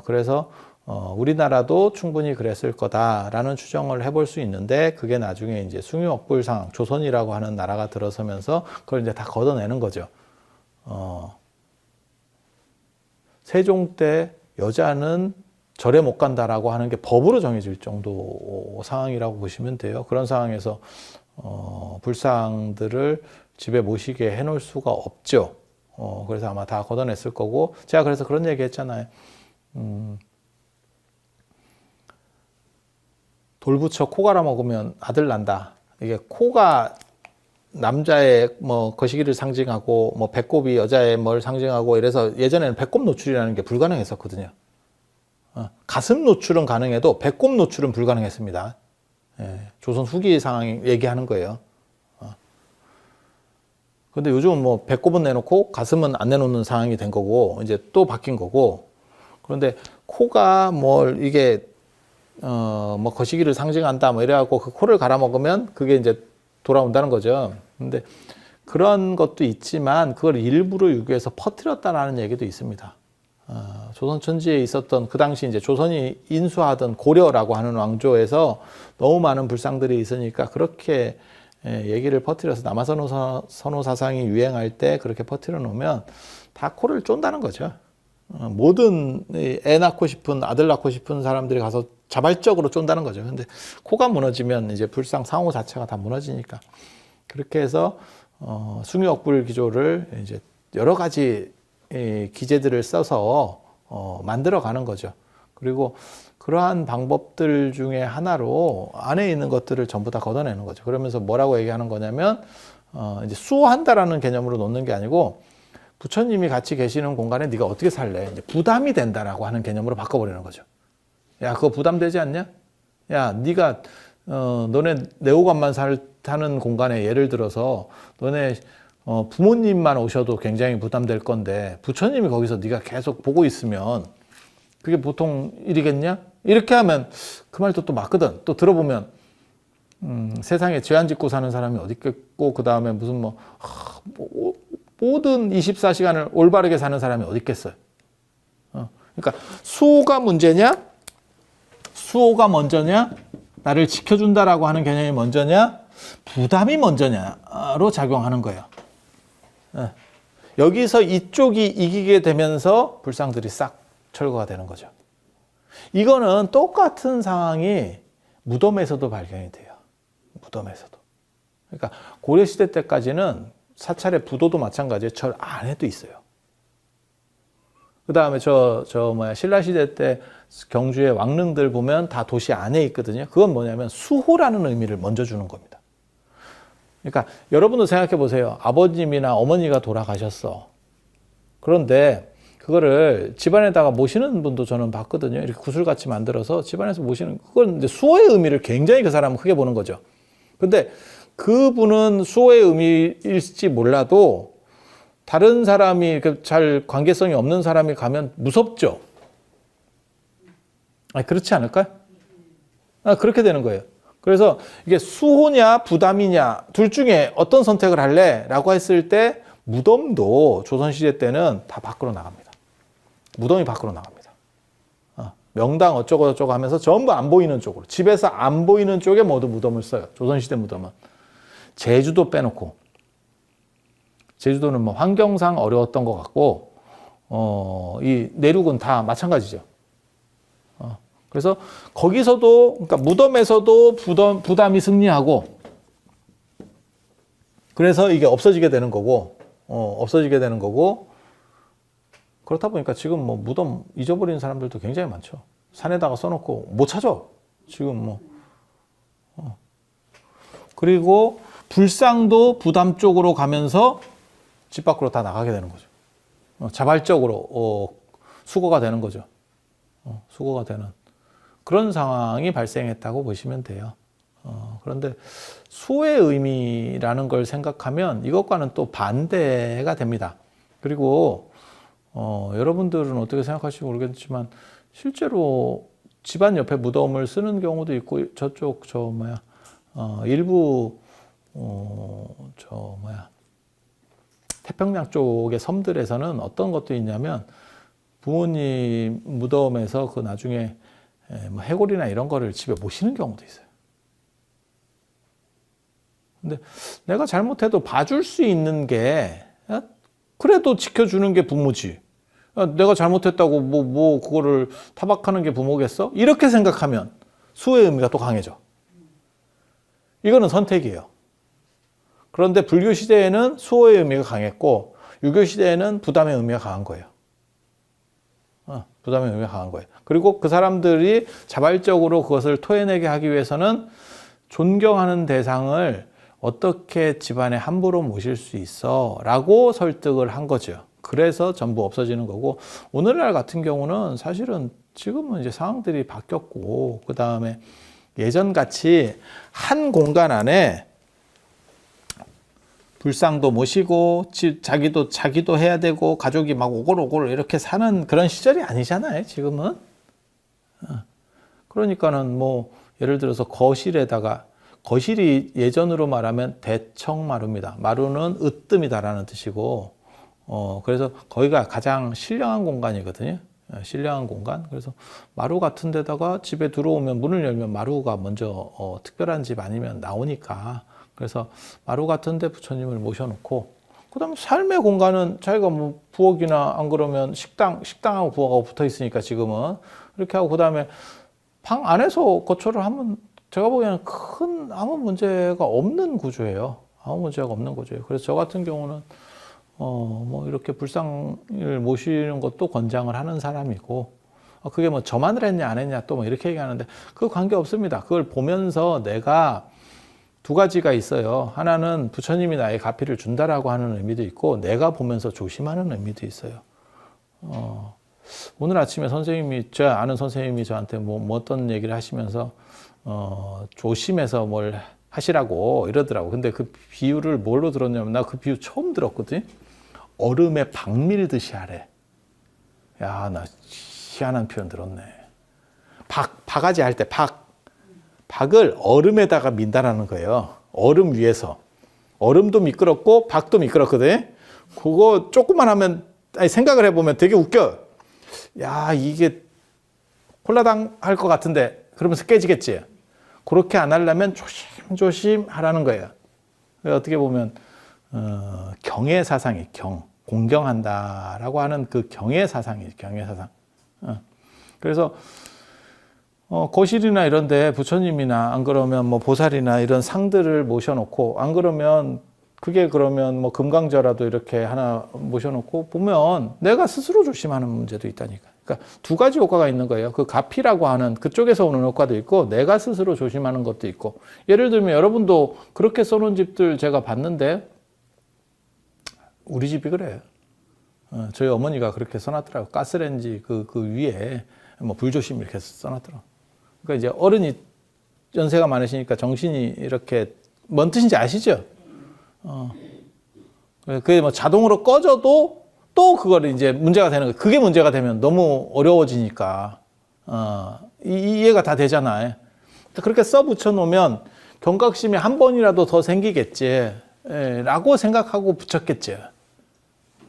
그래서 우리나라도 충분히 그랬을 거다라는 추정을 해볼 수 있는데 그게 나중에 이제 숭유억불상 조선이라고 하는 나라가 들어서면서 그걸 이제 다 걷어내는 거죠. 세종 때 여자는 절에 못 간다라고 하는 게 법으로 정해질 정도 상황이라고 보시면 돼요. 그런 상황에서 불상들을 집에 모시게 해놓을 수가 없죠. 그래서 아마 다 걷어냈을 거고 제가 그래서 그런 얘기 했잖아요. 돌부처 코 갈아 먹으면 아들 난다. 이게 코가 남자의 뭐 거시기를 상징하고 뭐 배꼽이 여자의 뭘 상징하고 이래서 예전에는 배꼽 노출이라는 게 불가능했었거든요. 가슴 노출은 가능해도 배꼽 노출은 불가능했습니다. 조선 후기 상황 얘기하는 거예요. 근데 요즘은 뭐 배꼽은 내놓고 가슴은 안 내놓는 상황이 된 거고 이제 또 바뀐 거고 그런데 코가 뭘 이게 뭐 거시기를 상징한다 뭐 이래갖고 그 코를 갈아 먹으면 그게 이제 돌아온다는 거죠. 근데 그런 것도 있지만 그걸 일부러 유교에서 퍼뜨렸다라는 얘기도 있습니다. 조선 천지에 있었던 그 당시 이제 조선이 인수하던 고려라고 하는 왕조에서 너무 많은 불상들이 있으니까 그렇게 얘기를 퍼뜨려서 남아선호 사상이 유행할 때 그렇게 퍼뜨려 놓으면 다 코를 쫀다는 거죠. 모든 애 낳고 싶은 아들 낳고 싶은 사람들이 가서 자발적으로 쫀다는 거죠. 근데 코가 무너지면 이제 불상 상호 자체가 다 무너지니까 그렇게 해서 숭유억불 기조를 이제 여러 가지 기제들을 써서 만들어 가는 거죠. 그리고 그러한 방법들 중에 하나로 안에 있는 것들을 전부 다 걷어내는 거죠. 그러면서 뭐라고 얘기하는 거냐면 이제 수호한다라는 개념으로 놓는 게 아니고 부처님이 같이 계시는 공간에 네가 어떻게 살래? 이제 부담이 된다라고 하는 개념으로 바꿔버리는 거죠. 야, 그거 부담되지 않냐? 야, 네가 너네 내오감만 사는 공간에 예를 들어서 너네 부모님만 오셔도 굉장히 부담될 건데 부처님이 거기서 네가 계속 보고 있으면 그게 보통 일이겠냐? 이렇게 하면 그 말도 또 맞거든. 또 들어보면 세상에 죄안 짓고 사는 사람이 어디 있겠고 그 다음에 무슨 모든 24시간을 올바르게 사는 사람이 어디 있겠어요? 그러니까 수호가 문제냐? 수호가 먼저냐? 나를 지켜준다라고 하는 개념이 먼저냐? 부담이 먼저냐로 작용하는 거예요. 여기서 이쪽이 이기게 되면서 불상들이 싹 철거가 되는 거죠. 이거는 똑같은 상황이 무덤에서도 발견이 돼요. 무덤에서도. 그러니까 고려시대 때까지는 사찰의 부도도 마찬가지예요. 절 안에도 있어요. 그 다음에 신라시대 때 경주의 왕릉들 보면 다 도시 안에 있거든요. 그건 뭐냐면 수호라는 의미를 먼저 주는 겁니다. 그러니까 여러분도 생각해 보세요. 아버님이나 어머니가 돌아가셨어. 그런데 그거를 집안에다가 모시는 분도 저는 봤거든요. 이렇게 구슬같이 만들어서 집안에서 모시는, 그건 이제 수호의 의미를 굉장히 그 사람은 크게 보는 거죠. 근데 그분은 수호의 의미일지 몰라도 다른 사람이 잘 관계성이 없는 사람이 가면 무섭죠. 그렇지 않을까요? 그렇게 되는 거예요. 그래서 이게 수호냐 부담이냐 둘 중에 어떤 선택을 할래? 라고 했을 때 무덤도 조선시대 때는 다 밖으로 나갑니다. 무덤이 밖으로 나갑니다. 명당 어쩌고 저쩌고 하면서 전부 안 보이는 쪽으로, 집에서 안 보이는 쪽에 모두 무덤을 써요. 조선시대 무덤은. 제주도 빼놓고. 제주도는 뭐 환경상 어려웠던 것 같고 이 내륙은 다 마찬가지죠. 그래서 거기서도, 그러니까 무덤에서도 부담이 승리하고, 그래서 이게 없어지게 되는 거고, 그렇다 보니까 지금 뭐 무덤 잊어버리는 사람들도 굉장히 많죠. 산에다가 써놓고 못 찾아. 지금 뭐. 그리고 불상도 부담 쪽으로 가면서 집 밖으로 다 나가게 되는 거죠. 자발적으로 수거가 되는 거죠. 수거가 되는. 그런 상황이 발생했다고 보시면 돼요. 그런데 수호의 의미라는 걸 생각하면 이것과는 또 반대가 됩니다. 그리고 여러분들은 어떻게 생각하실지 모르겠지만 실제로 집안 옆에 무덤을 쓰는 경우도 있고 일부 태평양 쪽의 섬들에서는 어떤 것도 있냐면 부모님 무덤에서 그 나중에 해골이나 이런 거를 집에 모시는 경우도 있어요. 근데 내가 잘못해도 봐줄 수 있는 게 그래도 지켜주는 게 부모지. 내가 잘못했다고 그거를 타박하는 게 부모겠어? 이렇게 생각하면 수호의 의미가 또 강해져. 이거는 선택이에요. 그런데 불교 시대에는 수호의 의미가 강했고 유교 시대에는 부담의 의미가 강한 거예요. 부담의 의미가 강한 거예요. 그리고 그 사람들이 자발적으로 그것을 토해내게 하기 위해서는 존경하는 대상을 어떻게 집안에 함부로 모실 수 있어? 라고 설득을 한 거죠. 그래서 전부 없어지는 거고, 오늘날 같은 경우는 사실은 지금은 이제 상황들이 바뀌었고, 그 다음에 예전같이 한 공간 안에 불상도 모시고 자기도 해야 되고 가족이 막 오골오골 이렇게 사는 그런 시절이 아니잖아요, 지금은. 그러니까는 뭐 예를 들어서 거실에다가 거실이 예전으로 말하면 대청마루입니다. 마루는 으뜸이다라는 뜻이고, 그래서 거기가 가장 신령한 공간이거든요. 신령한 공간. 그래서 마루 같은 데다가 집에 들어오면 문을 열면 마루가 먼저 특별한 집 아니면 나오니까, 그래서 마루 같은 데 부처님을 모셔놓고, 그 다음에 삶의 공간은 자기가 뭐 부엌이나 안 그러면 식당하고 부엌하고 붙어 있으니까 지금은 이렇게 하고, 그 다음에 방 안에서 거처를 하면 제가 보기에는 큰 아무 문제가 없는 구조예요. 아무 문제가 없는 구조예요. 그래서 저 같은 경우는 뭐 이렇게 불상을 모시는 것도 권장을 하는 사람이고, 그게 뭐 저만을 했냐 안 했냐 또 뭐 이렇게 얘기하는데 그 관계 없습니다. 그걸 보면서 내가 두 가지가 있어요. 하나는 부처님이 나의 가피를 준다라고 하는 의미도 있고, 내가 보면서 조심하는 의미도 있어요. 오늘 아침에 선생님이, 저 아는 선생님이 저한테 뭐 어떤 얘기를 하시면서 조심해서 뭘 하시라고 이러더라고. 근데 그 비유를 뭘로 들었냐면, 나 그 비유 처음 들었거든. 얼음에 박 밀듯이 하래. 야, 나 희한한 표현 들었네. 바가지 할 때 박을 얼음에다가 민다라는 거예요. 얼음 위에서. 얼음도 미끄럽고 박도 미끄럽거든. 그거 조금만 하면, 아니, 생각을 해보면 되게 웃겨. 야, 이게 홀라당 할 것 같은데 그러면서 깨지겠지. 그렇게 안 하려면 조심조심 하라는 거예요. 어떻게 보면 경의 사상이, 공경한다라고 하는 그 경의 사상이, 경의 사상. 그래서 거실이나 이런 데 부처님이나 안 그러면 뭐 보살이나 이런 상들을 모셔놓고, 안 그러면 그게 그러면 뭐 금강저라도 이렇게 하나 모셔놓고 보면 내가 스스로 조심하는 문제도 있다니까. 그러니까 두 가지 효과가 있는 거예요. 그 가피라고 하는 그쪽에서 오는 효과도 있고, 내가 스스로 조심하는 것도 있고. 예를 들면 여러분도 그렇게 써놓은 집들 제가 봤는데, 우리 집이 그래요. 저희 어머니가 그렇게 써놨더라고요. 가스레인지 그 위에 뭐 불조심 이렇게 써놨더라고요. 그러니까 이제 어른이 연세가 많으시니까 정신이 이렇게, 뭔 뜻인지 아시죠? 그게 뭐 자동으로 꺼져도 또 그걸 이제 문제가 되는 거예요. 그게 문제가 되면 너무 어려워지니까. 이해가 다 되잖아요. 그렇게 써 붙여 놓으면 경각심이 한 번이라도 더 생기겠지, 라고 생각하고 붙였겠지.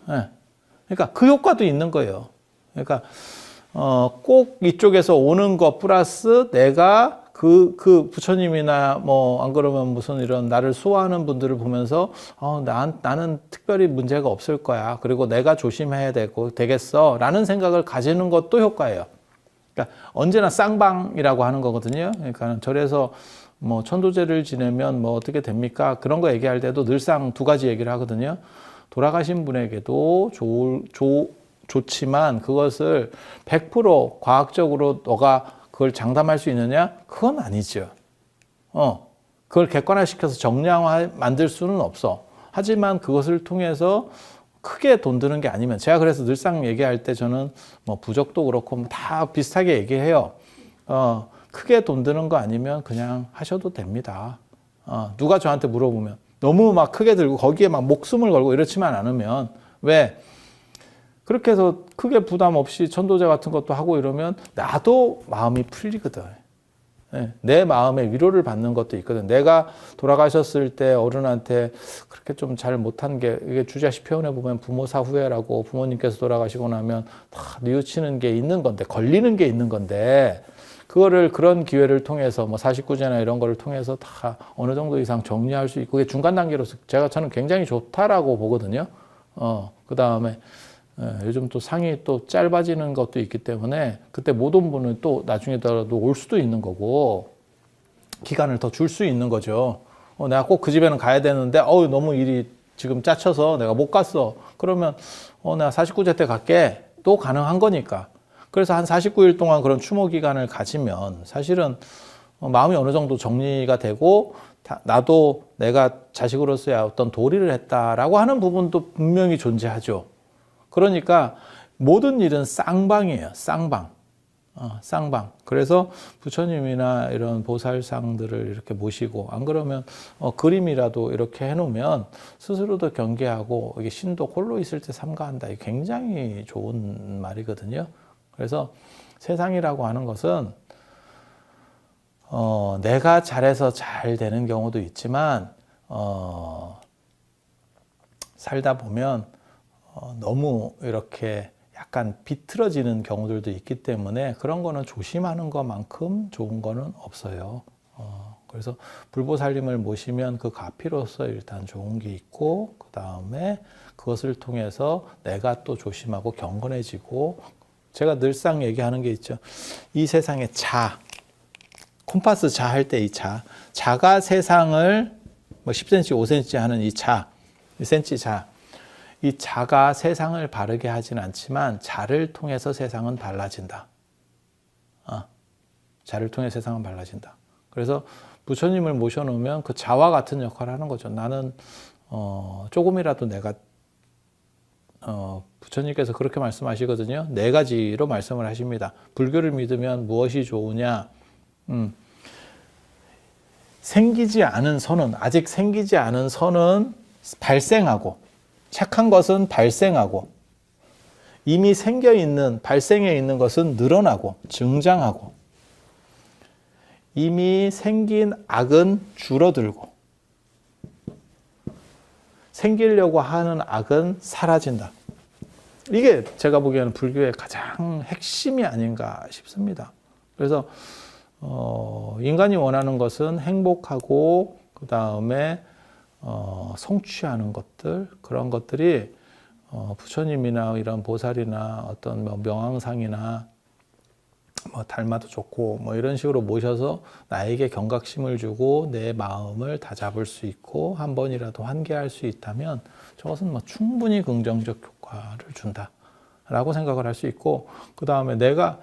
그러니까 그 효과도 있는 거예요. 그러니까 꼭 이쪽에서 오는 것 플러스 내가 그 부처님이나 뭐 안 그러면 무슨 이런 나를 수호하는 분들을 보면서 나는 특별히 문제가 없을 거야. 그리고 내가 조심해야 되겠어. 라는 생각을 가지는 것도 효과예요. 그러니까 언제나 쌍방이라고 하는 거거든요. 그러니까 절에서 뭐 천도제를 지내면 뭐 어떻게 됩니까? 그런 거 얘기할 때도 늘상 두 가지 얘기를 하거든요. 돌아가신 분에게도 좋지만 그것을 100% 과학적으로 너가 그걸 장담할 수 있느냐? 그건 아니죠. 그걸 객관화시켜서 정량화 만들 수는 없어. 하지만 그것을 통해서 크게 돈 드는 게 아니면, 제가 그래서 늘상 얘기할 때 저는 뭐 부적도 그렇고 다 비슷하게 얘기해요. 크게 돈 드는 거 아니면 그냥 하셔도 됩니다. 누가 저한테 물어보면 너무 막 크게 들고 거기에 막 목숨을 걸고 이렇지만 않으면, 왜? 그렇게 해서 크게 부담 없이 천도제 같은 것도 하고 이러면 나도 마음이 풀리거든. 내 마음의 위로를 받는 것도 있거든. 내가 돌아가셨을 때 어른한테 그렇게 좀 잘 못한 게, 이게 주자식 표현해 보면 부모사 후회라고, 부모님께서 돌아가시고 나면 다 뉘우치는 게 있는 건데, 걸리는 게 있는 건데, 그거를 그런 기회를 통해서 뭐 49제나 이런 거를 통해서 다 어느 정도 이상 정리할 수 있고, 그게 중간 단계로서 저는 굉장히 좋다라고 보거든요. 그 다음에 요즘 또 상이 또 짧아지는 것도 있기 때문에 그때 못 온 분은 또 나중에라도 올 수도 있는 거고, 기간을 더 줄 수 있는 거죠. 내가 꼭 그 집에는 가야 되는데 너무 일이 지금 짜쳐서 내가 못 갔어. 그러면 내가 49제 때 갈게. 또 가능한 거니까. 그래서 한 49일 동안 그런 추모 기간을 가지면 사실은 마음이 어느 정도 정리가 되고, 나도 내가 자식으로서의 어떤 도리를 했다라고 하는 부분도 분명히 존재하죠. 그러니까 모든 일은 쌍방이에요. 쌍방. 쌍방. 그래서 부처님이나 이런 보살상들을 이렇게 모시고, 안 그러면 그림이라도 이렇게 해놓으면 스스로도 경계하고, 이게 신도 홀로 있을 때 삼가한다. 이게 굉장히 좋은 말이거든요. 그래서 세상이라고 하는 것은 내가 잘해서 잘 되는 경우도 있지만, 살다 보면, 너무 이렇게 약간 비틀어지는 경우들도 있기 때문에 그런 거는 조심하는 것만큼 좋은 거는 없어요. 그래서 불보살님을 모시면 그 가피로서 일단 좋은 게 있고, 그 다음에 그것을 통해서 내가 또 조심하고 경건해지고, 제가 늘상 얘기하는 게 있죠. 이 세상에 콤파스 자 할 때 이 자가 세상을 뭐 10cm, 5cm 하는 이 1cm 자. 이 자가 세상을 바르게 하진 않지만 자를 통해서 세상은 달라진다. 자를 통해 세상은 달라진다. 그래서 부처님을 모셔놓으면 그 자와 같은 역할을 하는 거죠. 나는 조금이라도 내가 부처님께서 그렇게 말씀하시거든요. 4가지로 말씀을 하십니다. 불교를 믿으면 무엇이 좋으냐? 아직 생기지 않은 선은 발생하고, 착한 것은 발생하고, 이미 발생해 있는 것은 늘어나고, 증장하고, 이미 생긴 악은 줄어들고, 생기려고 하는 악은 사라진다. 이게 제가 보기에는 불교의 가장 핵심이 아닌가 싶습니다. 그래서 인간이 원하는 것은 행복하고, 그 다음에 성취하는 것들, 그런 것들이 부처님이나 이런 보살이나 어떤 명황상이나 닮아도 좋고 이런 식으로 모셔서 나에게 경각심을 주고 내 마음을 다잡을 수 있고 한 번이라도 환기할 수 있다면 저것은 충분히 긍정적 효과를 준다라고 생각을 할 수 있고, 그 다음에 내가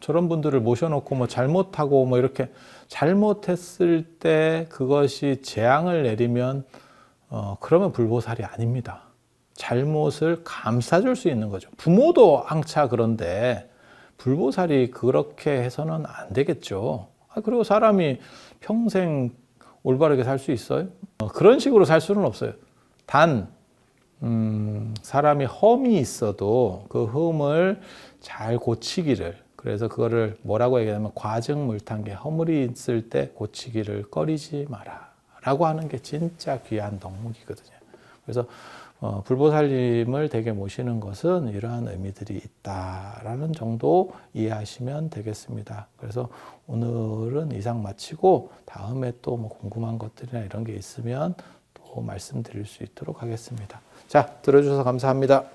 저런 분들을 모셔놓고 잘못하고 이렇게 잘못했을 때 그것이 재앙을 내리면 그러면 불보살이 아닙니다. 잘못을 감싸줄 수 있는 거죠. 부모도 항차 그런데 불보살이 그렇게 해서는 안 되겠죠. 그리고 사람이 평생 올바르게 살 수 있어요? 그런 식으로 살 수는 없어요. 단 사람이 험이 있어도 그 흠을 잘 고치기를, 그래서 그거를 뭐라고 얘기하면 과증물탄계, 허물이 있을 때 고치기를 꺼리지 마라 라고 하는 게 진짜 귀한 덕목이거든요. 그래서 불보살님을 댁에 모시는 것은 이러한 의미들이 있다라는 정도 이해하시면 되겠습니다. 그래서 오늘은 이상 마치고 다음에 또 궁금한 것들이나 이런 게 있으면 또 말씀드릴 수 있도록 하겠습니다. 자, 들어주셔서 감사합니다.